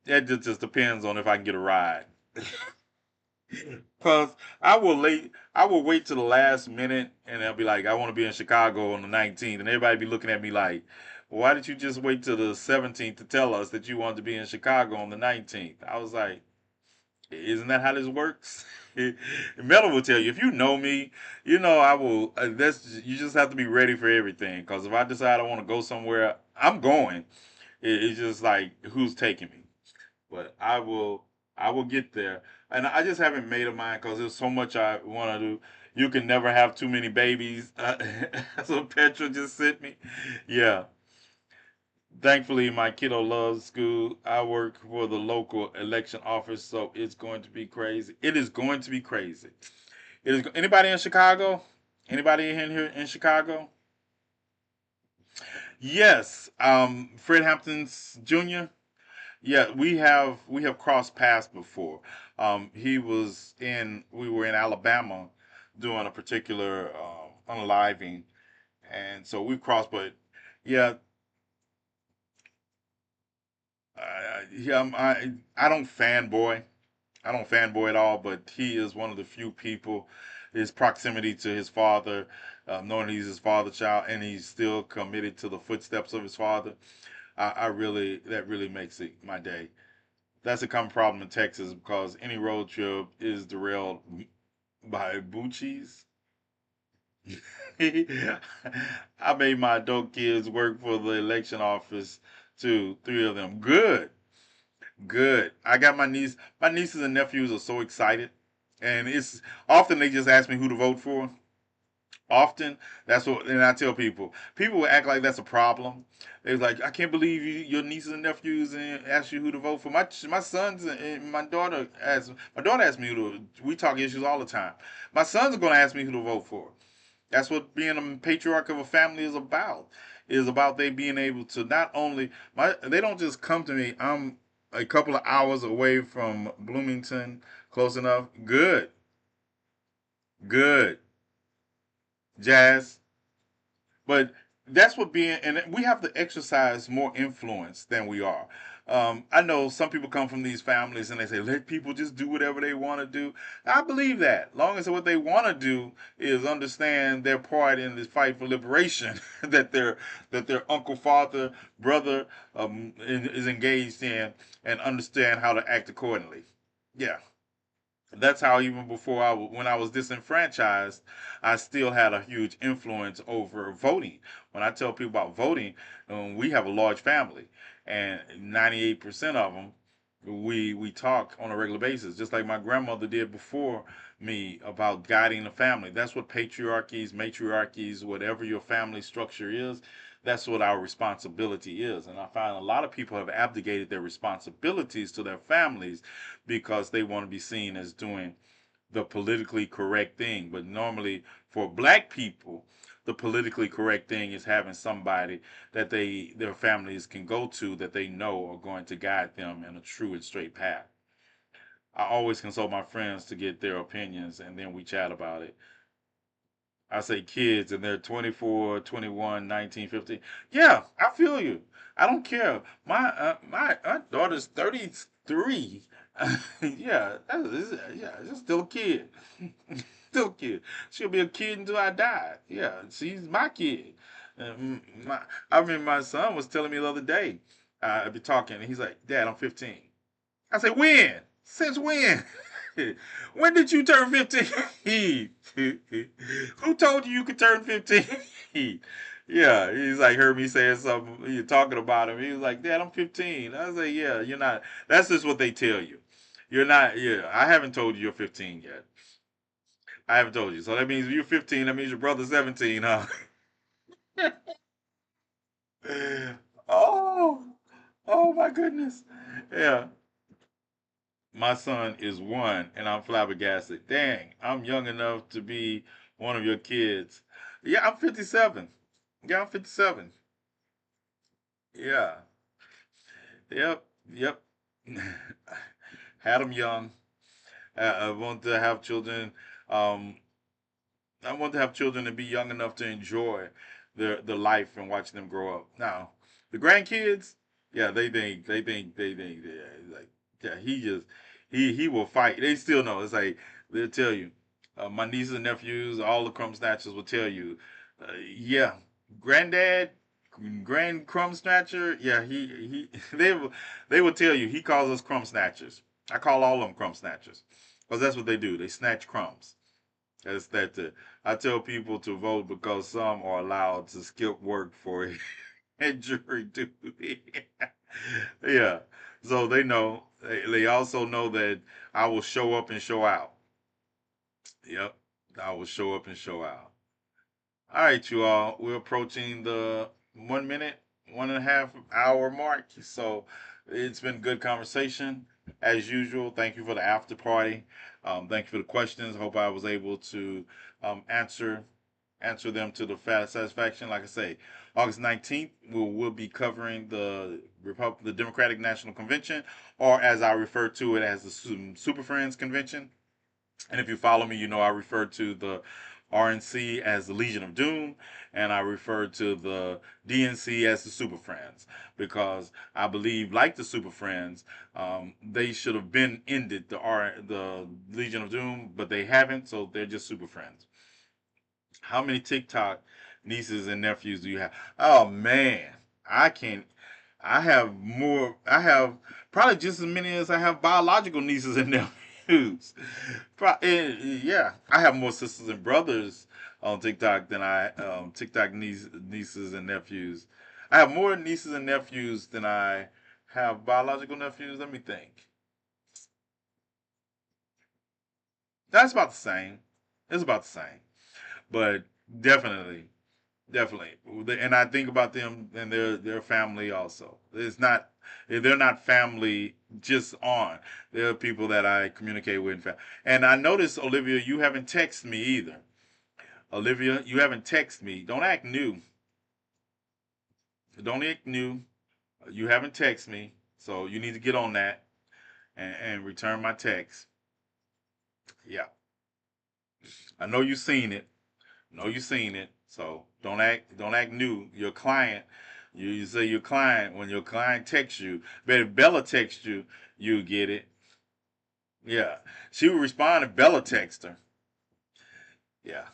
it just depends on if I can get a ride. Cause I will wait till the last minute, and they'll be like, I want to be in Chicago on the 19th, and everybody be looking at me like, why did you just wait till the 17th to tell us that you wanted to be in Chicago on the 19th? I was like, isn't that how this works? Metal will tell you if you know me, you know I will. That's you just have to be ready for everything. Because if I decide I want to go somewhere, I'm going. It's just like who's taking me. But I will get there. And I just haven't made a mind because there's so much I want to do. You can never have too many babies. So Petra just sent me. Yeah. Thankfully, my kiddo loves school. I work for the local election office, so it's going to be crazy. It is going to be crazy. It is. Anybody in Chicago? Anybody in here in Chicago? Yes. Fred Hampton's Jr. Yeah, we have crossed paths before. We were in Alabama doing a particular unaliving, and so we crossed. But yeah, yeah, I don't fanboy. I don't fanboy at all, but he is one of the few people. His proximity to his father, knowing he's his father's child, and he's still committed to the footsteps of his father. I really that really makes it my day. That's a common problem in Texas because any road trip is derailed by Bucci's. I made my adult kids work for the election office too. Three of them. Good, good. I got my niece. My nieces and nephews are so excited, and it's often they just ask me who to vote for. Often, that's what, and I tell people. People will act like that's a problem. They're like, I can't believe your nieces and nephews and ask you who to vote for. My sons and my daughter asked me who to. We talk issues all the time. My sons are going to ask me who to vote for. That's what being a patriarch of a family is about. Is about they being able to not only they don't just come to me. I'm a couple of hours away from Bloomington, close enough. Good, good, Jazz. But that's what being, and we have to exercise more influence than we are. I know some people come from these families and they say, let people just do whatever they want to do. I believe that. Long as what they want to do is understand their part in this fight for liberation that their uncle, father, brother is engaged in and understand how to act accordingly. Yeah. That's how even before when I was disenfranchised, I still had a huge influence over voting. When I tell people about voting, we have a large family, and 98% of them we talk on a regular basis, just like my grandmother did before me about guiding the family. That's what patriarchies, matriarchies, whatever your family structure is. That's what our responsibility is. And I find a lot of people have abdicated their responsibilities to their families because they want to be seen as doing the politically correct thing. But normally for black people, the politically correct thing is having somebody that their families can go to that they know are going to guide them in a true and straight path. I always consult my friends to get their opinions and then we chat about it. I say kids and they're 24, 21, 19, 15. Yeah, I feel you. I don't care. My daughter's 33. Yeah, yeah, she's still a kid. Still a kid. She'll be a kid until I die. Yeah, she's my kid. My, I mean, my son was telling me the other day. I'd be talking, and he's like, "Dad, I'm 15." I said, "When? Since when? When did you turn 15?" Who told you you could turn 15? Yeah, he's like heard me saying something. You're talking about him. He was like, "Dad, I'm 15." I was like, "Yeah, you're not." That's just what they tell you. You're not. Yeah, I haven't told you you're 15 yet. I haven't told you. So that means you're 15. That means your brother's 17, huh? Oh, oh my goodness. Yeah. My son is one, and I'm flabbergasted. Dang, I'm young enough to be one of your kids. Yeah, I'm 57. Yeah, I'm 57. Yeah. Yep. Yep. Had them young. I want to have children. Um, I want to have children and be young enough to enjoy the life and watch them grow up. Now, the grandkids, yeah, they think like yeah, he will fight. They still know. It's like they'll tell you. My nieces and nephews, all the crumb snatchers will tell you, yeah, granddad, grand crumb snatcher, yeah, they will tell you he calls us crumb snatchers. I call all of them crumb snatchers because that's what they do. They snatch crumbs. That's that. I tell people to vote because some are allowed to skip work for a jury duty. Yeah. So they know. They also know that I will show up and show out. Yep. I will show up and show out. All right, you all. We're approaching the 1 minute, 1.5 hour mark. So it's been good conversation as usual. Thank you for the after party. Thank you for the questions. Hope I was able to answer them to the satisfaction. Like I say, August 19th, we'll be covering the Democratic National Convention, or as I refer to it as the Super Friends Convention. And if you follow me, you know I refer to the RNC as the Legion of Doom, and I refer to the DNC as the Super Friends because I believe, like the Super Friends, they should have been ended the Legion of Doom, but they haven't, so they're just Super Friends. How many TikTok nieces and nephews do you have? Oh man, I can't. I have more. I have probably just as many as I have biological nieces and nephews. Yeah, I have more sisters and brothers on TikTok than I TikTok nieces and nephews. I have more nieces and nephews than I have biological nephews. Let me think. That's about the same. It's about the same, but definitely, definitely. And I think about them and their family also. It's not they're not family just on. They're people that I communicate with. And I notice, Olivia, you haven't texted me either. Olivia, you haven't texted me. Don't act new. Don't act new. You haven't texted me, so you need to get on that and return my text. Yeah, I know you've seen it. Know you seen it, so don't act new. Your client, you say your client when your client texts you, but if Bella texts you, you get it. Yeah, she would respond if Bella texts her. Yeah,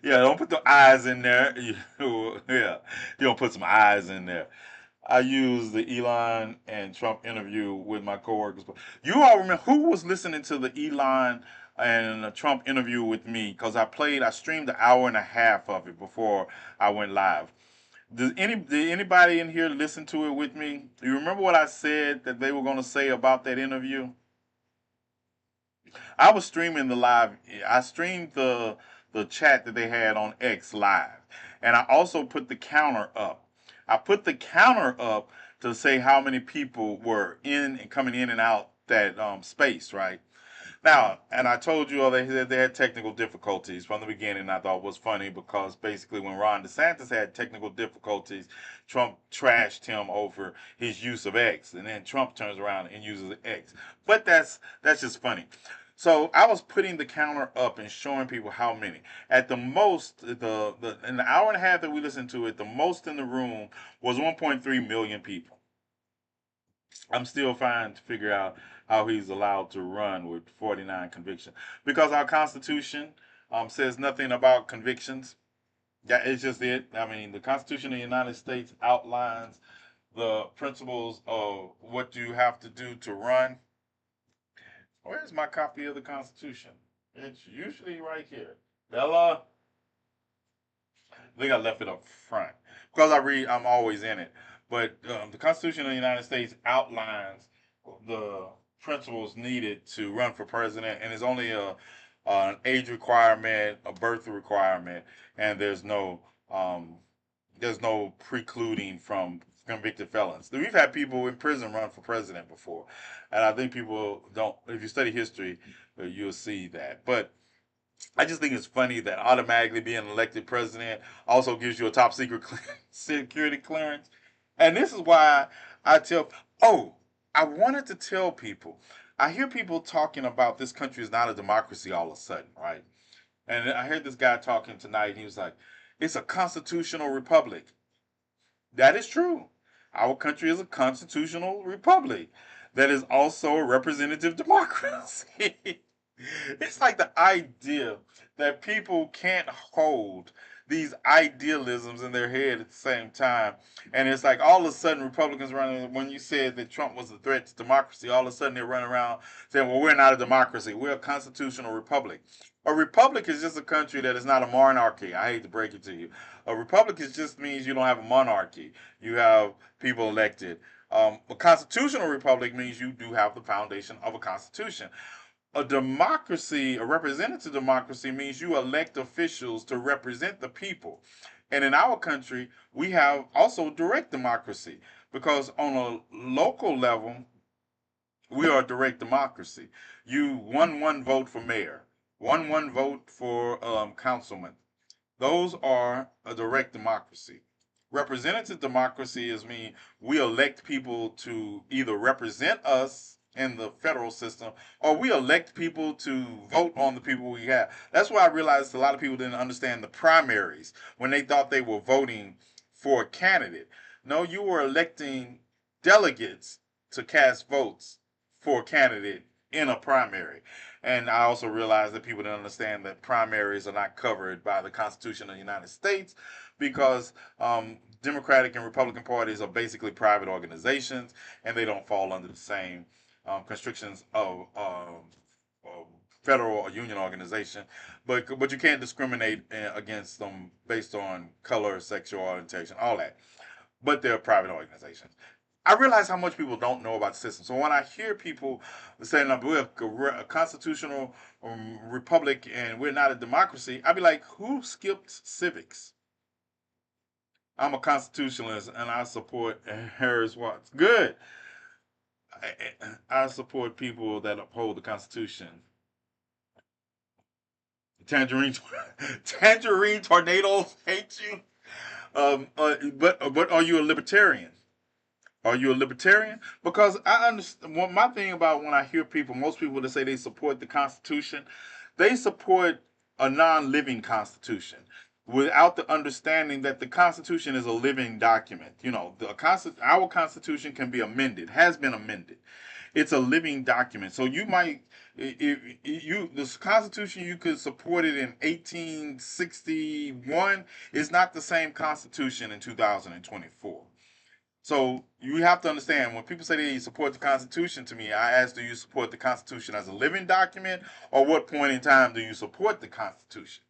yeah. Don't put the eyes in there. Yeah, you don't put some eyes in there. I used the Elon and Trump interview with my coworkers. You all remember who was listening to the Elon and Trump interview with me? Because I streamed an hour and a half of it before I went live. Did anybody in here listen to it with me? You remember what I said that they were going to say about that interview? I was streaming the live. I streamed the chat that they had on X live, and I also put the counter up. I put the counter up to say how many people were in and coming in and out that space, right? Now, and I told you all they said they had technical difficulties from the beginning. I thought was funny because basically when Ron DeSantis had technical difficulties, Trump trashed him over his use of X, and then Trump turns around and uses X. But that's just funny. So I was putting the counter up and showing people how many. At the most, the in the hour and a half that we listened to it, the most in the room was 1.3 million people. I'm still trying to figure out how he's allowed to run with 49 convictions because our Constitution says nothing about convictions. Yeah, it's just it. I mean, the Constitution of the United States outlines the principles of what you have to do to run. Where's my copy of the Constitution? It's usually right here. Bella, I think I left it up front because I'm always in it. But the Constitution of the United States outlines the principles needed to run for president, and it's only an age requirement, a birth requirement, and um, there's no precluding from convicted felons. We've had people in prison run for president before, and I think people don't. If you study history, you'll see that. But I just think it's funny that automatically being elected president also gives you a top secret security clearance. And this is why I tell, oh, I wanted to tell people. I hear people talking about this country is not a democracy all of a sudden, right? And I heard this guy talking tonight, and he was like, it's a constitutional republic. That is true. Our country is a constitutional republic that is also a representative democracy. It's like the idea that people can't hold these idealisms in their head at the same time. And it's like all of a sudden Republicans running, when you said that Trump was a threat to democracy, all of a sudden they're running around saying, well, we're not a democracy. We're a constitutional republic. A republic is just a country that is not a monarchy. I hate to break it to you. A republic is just means you don't have a monarchy. You have people elected. A constitutional republic means you do have the foundation of a constitution. A democracy, a representative democracy, means you elect officials to represent the people. And in our country, we have also direct democracy because on a local level, we are a direct democracy. You one vote for mayor, one vote for councilman. Those are a direct democracy. Representative democracy is mean we elect people to either represent us in the federal system or we elect people to vote on the people we have. That's why I realized a lot of people didn't understand the primaries when they thought they were voting for a candidate. No, you were electing delegates to cast votes for a candidate in a primary. And I also realized that people didn't understand that primaries are not covered by the Constitution of the United States because Democratic and Republican parties are basically private organizations, and they don't fall under the same constrictions of federal or union organization. But you can't discriminate against them based on color, sexual orientation, all that. But they're private organizations. I realize how much people don't know about the system. So when I hear people saying we're a constitutional republic and we're not a democracy, I'd be like, who skipped civics? I'm a constitutionalist and I support Harris Watts. Good. I support people that uphold the Constitution. Tangerine, tangerine tornadoes hate you. But are you a libertarian? Are you a libertarian? Because I understand. Well, my thing about when I hear people, most people that say they support the Constitution, they support a non-living Constitution without the understanding that the Constitution is a living document. You know, our Constitution can be amended, has been amended. It's a living document. So you might, if you this Constitution, you could support it in 1861. It's not the same Constitution in 2024. So you have to understand when people say they support the Constitution to me, I ask, do you support the Constitution as a living document, or what point in time do you support the Constitution?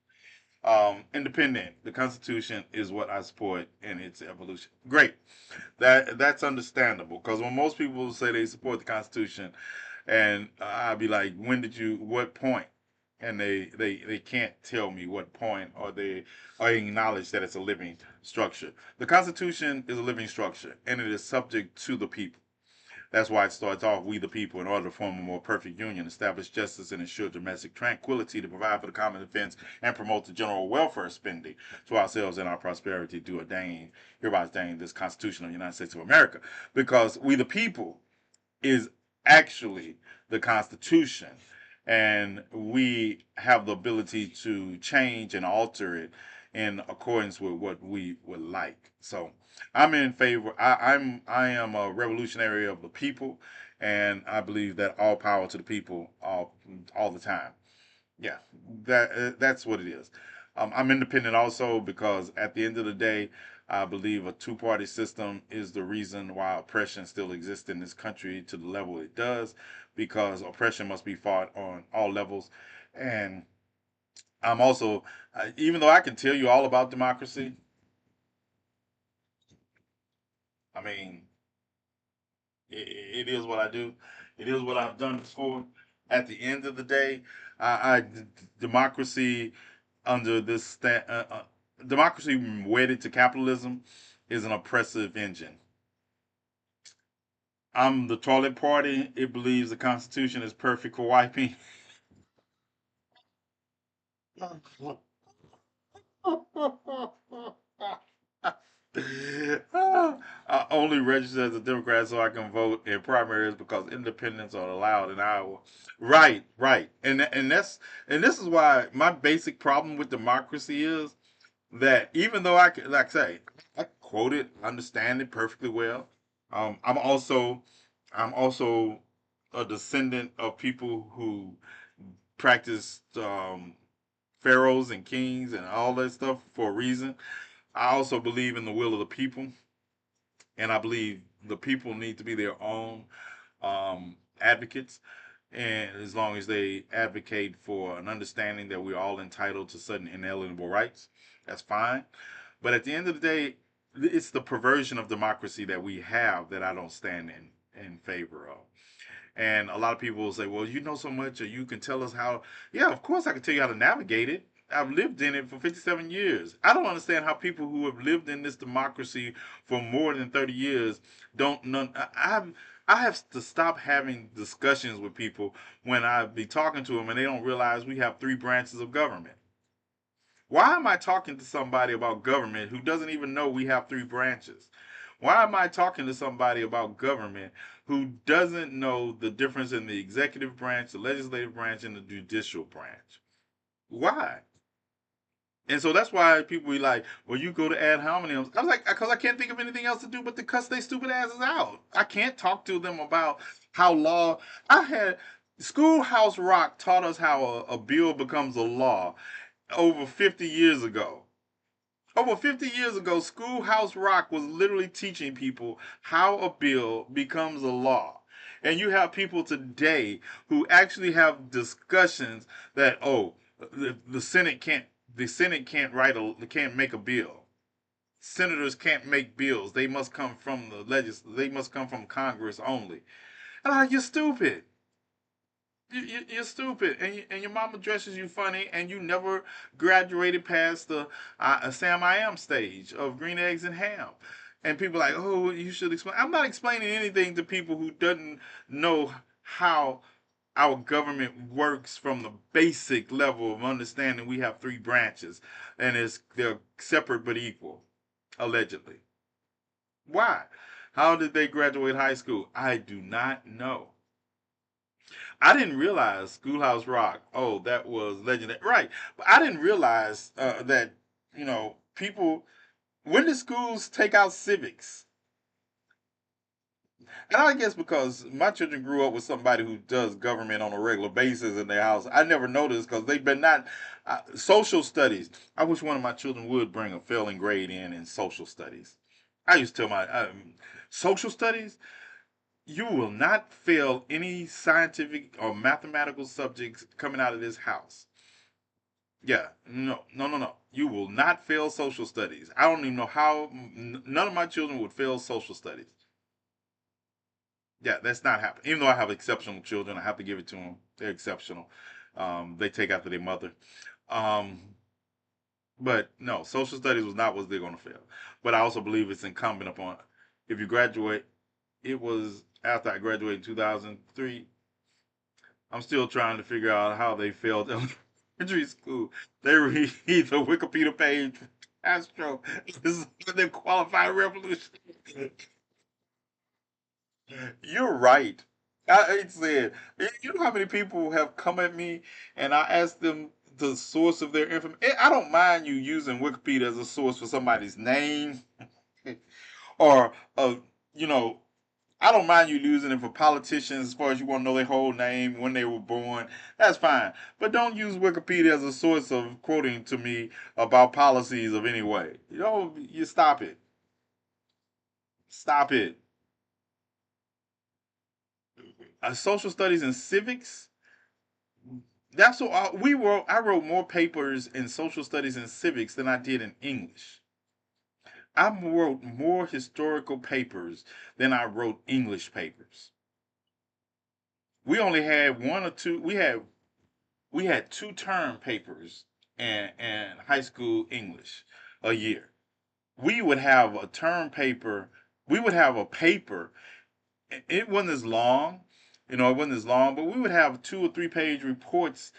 Independent. The Constitution is what I support in its evolution. Great. That's understandable because when most people say they support the Constitution, and I'll be like, when did you? What point? And they can't tell me what point, or they acknowledge that it's a living structure. The Constitution is a living structure, and it is subject to the people. That's why it starts off, we the people, in order to form a more perfect union, establish justice and ensure domestic tranquility, to provide for the common defense and promote the general welfare spending to ourselves and our prosperity, do ordain, hereby ordain this Constitution of the United States of America. Because we the people is actually the Constitution, and we have the ability to change and alter it in accordance with what we would like. So I'm in favor. I am a revolutionary of the people, and I believe that all power to the people all the time. Yeah, that's what it is. I'm independent also because at the end of the day, I believe a two-party system is the reason why oppression still exists in this country to the level it does, because oppression must be fought on all levels. And I'm also, even though I can tell you all about democracy, I mean, it is what I do. It is what I've done before. At the end of the day, democracy under this democracy wedded to capitalism is an oppressive engine. I'm the toilet party. It believes the Constitution is perfect for wiping. I only register as a Democrat so I can vote in primaries because independents are allowed in Iowa. Right, right, and this is why my basic problem with democracy is that even though I can, like I say, I quote it, understand it perfectly well. I'm also a descendant of people who practiced pharaohs and kings and all that stuff for a reason. I also believe in the will of the people, and I believe the people need to be their own advocates. And as long as they advocate for an understanding that we're all entitled to certain inalienable rights, that's fine. But at the end of the day, it's the perversion of democracy that we have that I don't stand in favor of. And a lot of people will say, well, you know so much, or you can tell us how. Yeah, of course I can tell you how to navigate it. I've lived in it for 57 years. I don't understand how people who have lived in this democracy for more than 30 years don't know. I have to stop having discussions with people when I be talking to them and they don't realize we have three branches of government. Why am I talking to somebody about government who doesn't even know we have three branches? Why am I talking to somebody about government who doesn't know the difference in the executive branch, the legislative branch, and the judicial branch? Why? And so that's why people be like, well, you go to ad hominems. I was like, because I can't think of anything else to do but to cuss they stupid asses out. I can't talk to them about how law. I had Schoolhouse Rock taught us how a bill becomes a law over 50 years ago. Over 50 years ago, Schoolhouse Rock was literally teaching people how a bill becomes a law. And you have people today who actually have discussions that, oh, the Senate can't can't make a bill. Senators can't make bills. They must come from they must come from Congress only. And I'm like, you're stupid. You're stupid, and your mama dresses you funny, and you never graduated past the Sam I Am stage of green eggs and ham. And people are like, oh, you should explain. I'm not explaining anything to people who doesn't know how our government works from the basic level of understanding. We have three branches, and they're separate but equal, allegedly. Why? How did they graduate high school? I do not know. I didn't realize Schoolhouse Rock. Oh, that was legendary, right? But I didn't realize that people. When did schools take out civics? And I guess because my children grew up with somebody who does government on a regular basis in their house, I never noticed because they've been not social studies. I wish one of my children would bring a failing grade in social studies. I used to tell my social studies. You will not fail any scientific or mathematical subjects coming out of this house. Yeah, no, no, no, no. You will not fail social studies. I don't even know how none of my children would fail social studies. Yeah, that's not happening. Even though I have exceptional children, I have to give it to them. They're exceptional. They take after their mother. Um, but no, social studies was not what they're going to fail. But I also believe it's incumbent upon if you graduate. It was after I graduated in 2003. I'm still trying to figure out how they failed elementary school. They read the Wikipedia page. Castro is the qualified revolution. You're right. I said, you know how many people have come at me and I asked them the source of their information. I don't mind you using Wikipedia as a source for somebody's name or, you know, I don't mind you using it for politicians as far as you want to know their whole name, when they were born. That's fine. But don't use Wikipedia as a source of quoting to me about policies of any way. You stop it. Stop it. Social studies and civics. That's what we wrote. I wrote more papers in social studies and civics than I did in English. I wrote more historical papers than I wrote English papers. We only had one or two. We had two term papers in high school English a year. We would have a term paper. We would have a paper. It wasn't as long, it wasn't as long, but we would have 2 or 3 page reports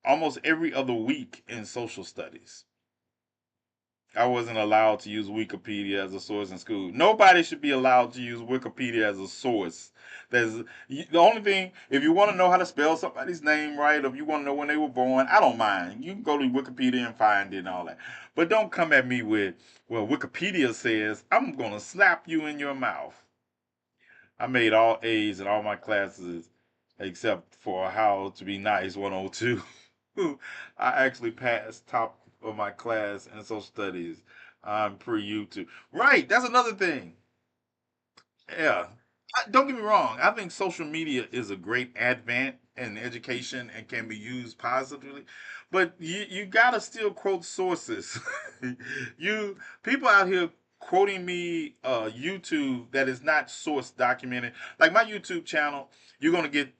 almost every other week in social studies. I wasn't allowed to use Wikipedia as a source in school. Nobody should be allowed to use Wikipedia as a source. The only thing, if you want to know how to spell somebody's name right, or if you want to know when they were born, I don't mind. You can go to Wikipedia and find it and all that. But don't come at me with, well, Wikipedia says, I'm going to slap you in your mouth. I made all A's in all my classes except for How to Be Nice 102. I actually passed top of my class in social studies. I'm pre YouTube. Right, that's another thing. Yeah. Don't get me wrong. I think social media is a great advent in education and can be used positively, but you gotta still quote sources. you People out here quoting me YouTube that is not source documented. Like my YouTube channel, you're gonna get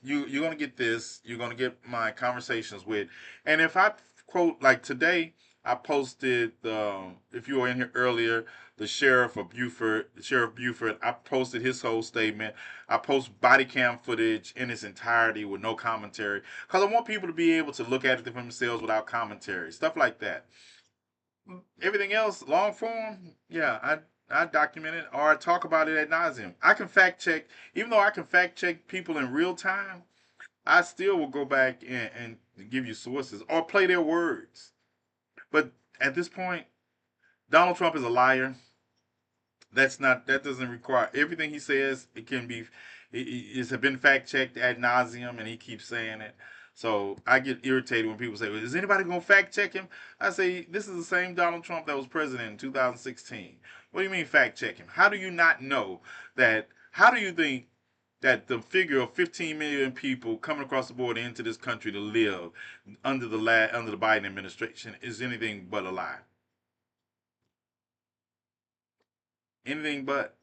this. You're gonna get my conversations with, and if I quote like today, I posted if you were in here earlier the Sheriff Buford. I posted his whole statement. I post body cam footage in its entirety with no commentary because I want people to be able to look at it for themselves without commentary, stuff like that. Everything else, long form, yeah, I document it or I talk about it ad nauseum. I can fact check, even though I can fact check people in real time. I still will go back and give you sources or play their words. But at this point, Donald Trump is a liar. That doesn't require everything he says. It can be it's been fact checked ad nauseum, and he keeps saying it. So I get irritated when people say, well, is anybody going to fact check him? I say, this is the same Donald Trump that was president in 2016. What do you mean fact check him? How do you not know that? How do you think that the figure of 15 million people coming across the border into this country to live under the Biden administration is anything but a lie? Anything but.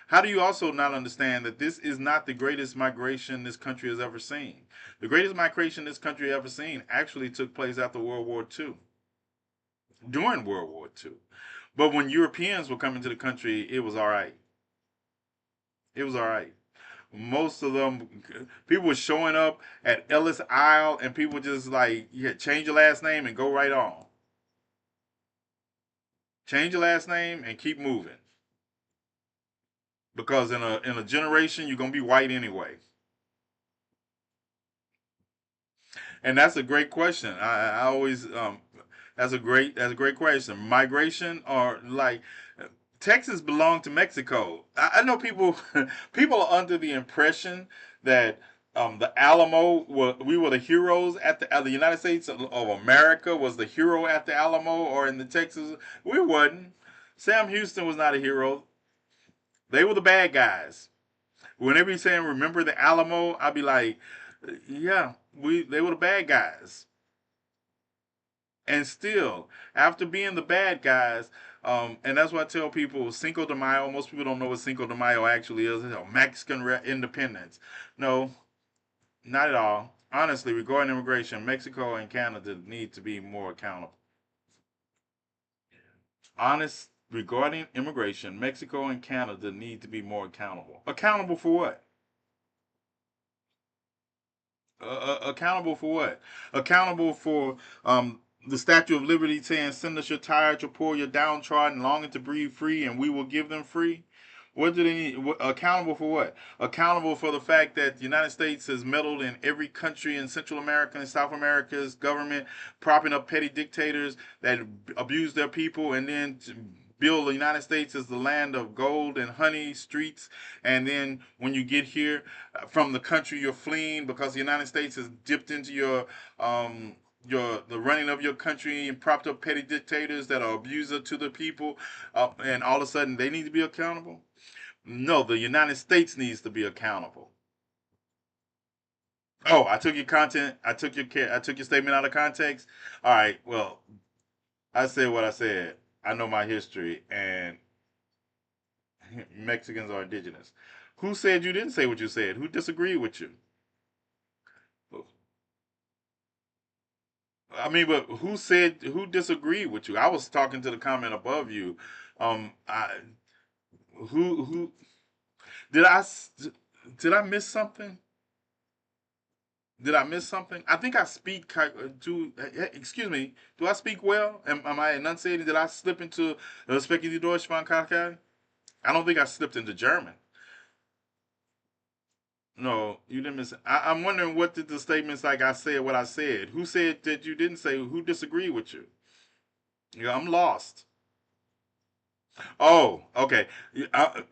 How do you also not understand that this is not the greatest migration this country has ever seen? The greatest migration this country has ever seen actually took place after World War II, during World War II. But when Europeans were coming to the country, it was all right. It was all right. Most of them, people were showing up at Ellis Isle, and people just like, yeah, change your last name and go right on. Change your last name and keep moving. Because in a generation, you're gonna be white anyway. And that's a great question. I always that's a great question. Migration or like Texas belonged to Mexico. I know people people are under the impression that the Alamo we were the heroes at the United States of America was the hero at the Alamo or in the Texas. We wasn't. Sam Houston was not a hero. They were the bad guys. When they be saying remember the Alamo, I'd be like, yeah, they were the bad guys. And still, after being the bad guys, and that's why I tell people Cinco de Mayo. Most people don't know what Cinco de Mayo actually is. It's Mexican independence. No, not at all. Honestly, regarding immigration, Mexico and Canada need to be more accountable. Honest regarding immigration, Mexico and Canada need to be more accountable. Accountable for what? Accountable for what? Accountable for the Statue of Liberty saying, "Send us your tired, your poor, your downtrodden, longing to breathe free, and we will give them free." What do they need? Accountable for what? Accountable for the fact that the United States has meddled in every country in Central America and South America's government, propping up petty dictators that abuse their people, and then build the United States as the land of gold and honey streets. And then when you get here from the country you're fleeing because the United States has dipped into your the running of your country and propped up petty dictators that are abusive to the people, and all of a sudden they need to be accountable. No, the United States needs to be accountable. Oh, I took your content. I took your statement out of context. All right. Well, I said what I said. I know my history, and Mexicans are indigenous. Who said you didn't say what you said? Who disagreed with you? I mean, but who disagreed with you? I was talking to the comment above you. I who did I did I miss something? Did I miss something? I think I speak to. Excuse me. Do I speak well? Am I enunciating? Did I slip into Sprechen Sie Deutsch, Van Kalkai? I don't think I slipped into German. No, you didn't miss it. I'm wondering what did the statements like I said what I said. Who said that you didn't say? Who disagreed with you? Yeah, I'm lost. Oh, okay.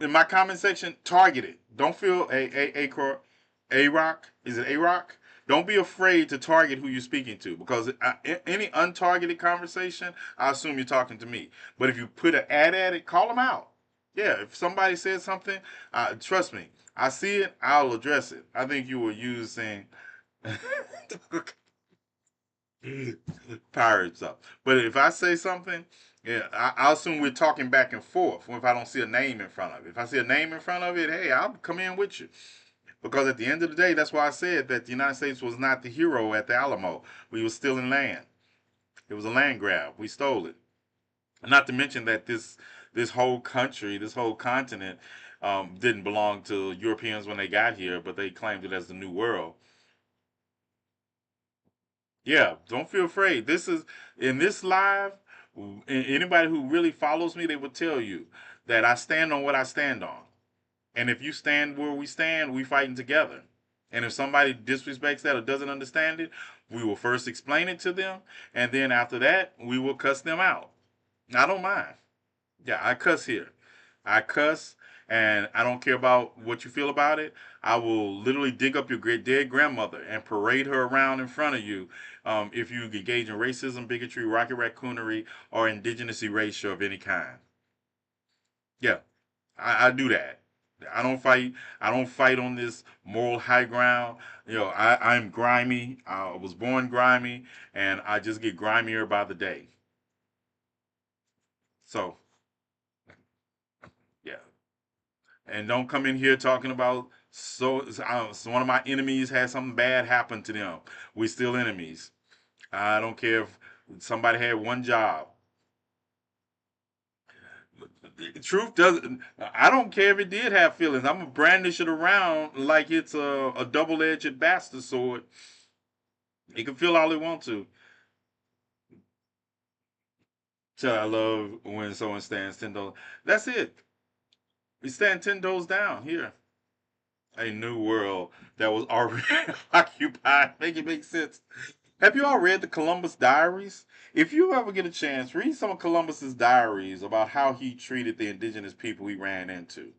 In my comment section, target it. Don't feel a rock. Is it a rock? Don't be afraid to target who you're speaking to because any untargeted conversation, I assume you're talking to me. But if you put an ad at it, call them out. Yeah, if somebody says something, trust me, I see it, I'll address it. I think you were using pirates up. But if I say something, yeah, I'll assume we're talking back and forth. If I don't see a name in front of it, if I see a name in front of it, hey, I'll come in with you. Because at the end of the day, that's why I said that the United States was not the hero at the Alamo. We were stealing land. It was a land grab. We stole it. Not to mention that this whole country, this whole continent, didn't belong to Europeans when they got here, but they claimed it as the New World. Yeah, don't feel afraid. This is in this live. Anybody who really follows me, they will tell you that I stand on what I stand on. And if you stand where we stand, we fighting together. And if somebody disrespects that or doesn't understand it, we will first explain it to them, and then after that, we will cuss them out. I don't mind. Yeah, I cuss here. I cuss, And I don't care about what you feel about it. I will literally dig up your great dead grandmother and parade her around in front of you if you engage in racism, bigotry, rocket raccoonery, or indigenous erasure of any kind. Yeah, I do that. I don't fight. I don't fight on this moral high ground. I'm grimy. I was born grimy, and I just get grimier by the day. So yeah, and don't come in here talking about so one of my enemies had something bad happen to them. We're still enemies. I don't care if somebody had one job. Truth doesn't. I don't care if it did have feelings. I'm gonna brandish it around like it's a double-edged bastard sword. It can feel all it want to. So I love when someone stands 10 toes. That's it. We stand 10 toes down here. A new world that was already occupied. Make it make sense. Have you all read the Columbus Diaries? If you ever get a chance, read some of Columbus's diaries about how he treated the indigenous people he ran into.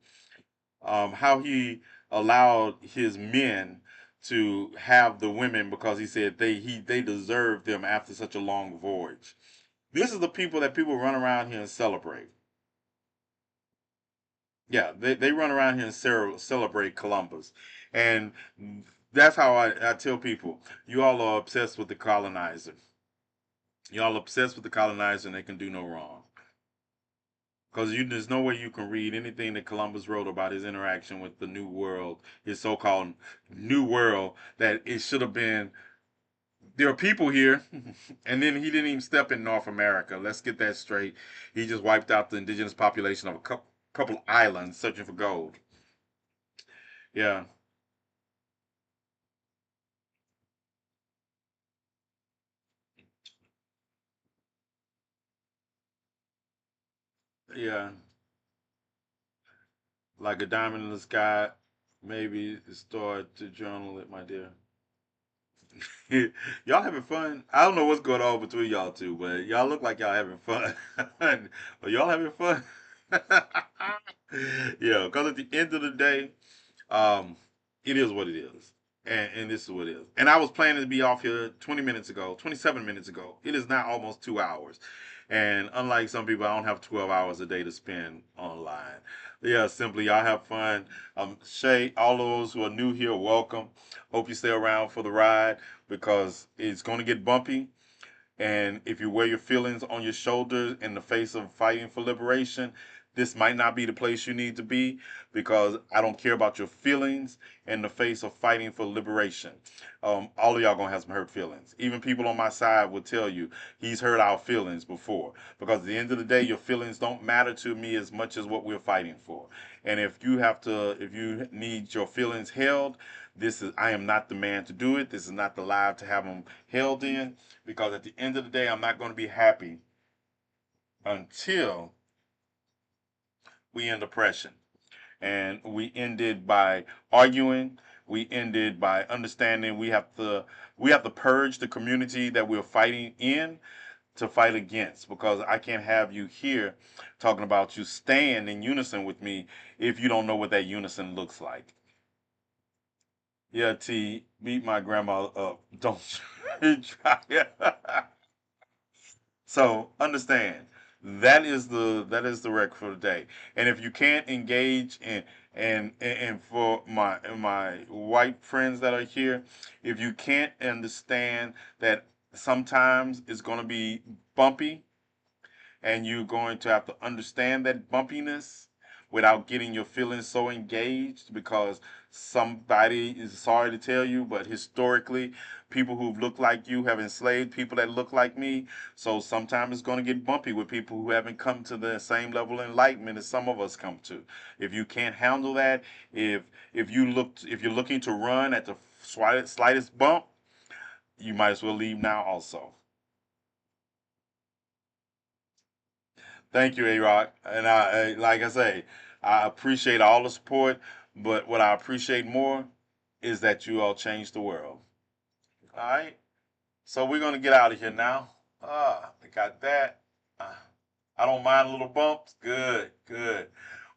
How he allowed his men to have the women because he said they deserved them after such a long voyage. This is the people that people run around here and celebrate. Yeah, they run around here and celebrate Columbus. And that's how I tell people, you all are obsessed with the colonizer. Y'all obsessed with the colonizer and they can do no wrong. Because there's no way you can read anything that Columbus wrote about his interaction with the New World, his so-called New World, that it should have been. There are people here, and then he didn't even step in North America. Let's get that straight. He just wiped out the indigenous population of a couple islands searching for gold. Yeah, yeah. Like a diamond in the sky, maybe start to journal it, my dear. Y'all having fun? I don't know what's going on between y'all two, but y'all look like y'all having fun. Are y'all having fun? Yeah, because at the end of the day, um, it is what it is. And this is what it is. And I was planning to be off here 20 minutes ago, 27 minutes ago. It is now almost 2 hours. And unlike some people, I don't have 12 hours a day to spend online. Yeah, simply, y'all have fun. Shay, all those who are new here, welcome. Hope you stay around for the ride because it's going to get bumpy. And if you wear your feelings on your shoulders in the face of fighting for liberation, this might not be the place you need to be because I don't care about your feelings in the face of fighting for liberation. All of y'all gonna have some hurt feelings. Even people on my side will tell you he's hurt our feelings before. Because at the end of the day, your feelings don't matter to me as much as what we're fighting for. And if you need your feelings held, I am not the man to do it. This is not the live to have them held in because at the end of the day, I'm not going to be happy until we end oppression. And we ended by arguing. We ended by understanding we have to purge the community that we're fighting in to fight against because I can't have you here talking about you staying in unison with me if you don't know what that unison looks like. Yeah, T, beat my grandma up. Don't try. So understand that is the record for the day. And if you can't engage and for my white friends that are here, if you can't understand that sometimes it's going to be bumpy and you're going to have to understand that bumpiness without getting your feelings so engaged because somebody is sorry to tell you, but historically, people who've looked like you have enslaved people that look like me. So sometimes it's going to get bumpy with people who haven't come to the same level of enlightenment as some of us come to. If you can't handle that, if you're looking to run at the slightest bump, you might as well leave now also. Thank you, A Rock. And like I say, I appreciate all the support, but what I appreciate more is that you all changed the world. All right. So we're gonna get out of here now. I got that. I don't mind little bumps. Good, good.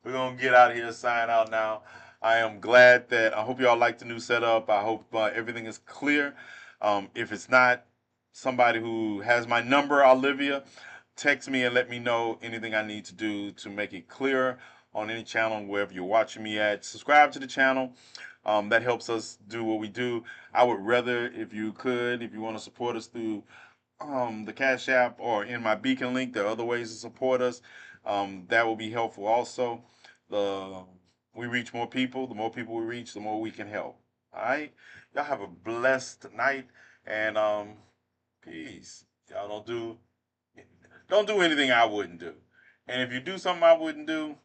We're going to get out of here, sign out now. I am glad that I hope y'all like the new setup. I hope everything is clear. If it's not, somebody who has my number, Olivia, text me and let me know anything I need to do to make it clearer on any channel, wherever you're watching me at. Subscribe to the channel. That helps us do what we do. I would rather, if you want to support us through the Cash App or in my Beacon link, there are other ways to support us. That will be helpful also. We reach more people. The more people we reach, the more we can help. All right? Y'all have a blessed night, and peace. Y'all don't do anything I wouldn't do. And if you do something I wouldn't do,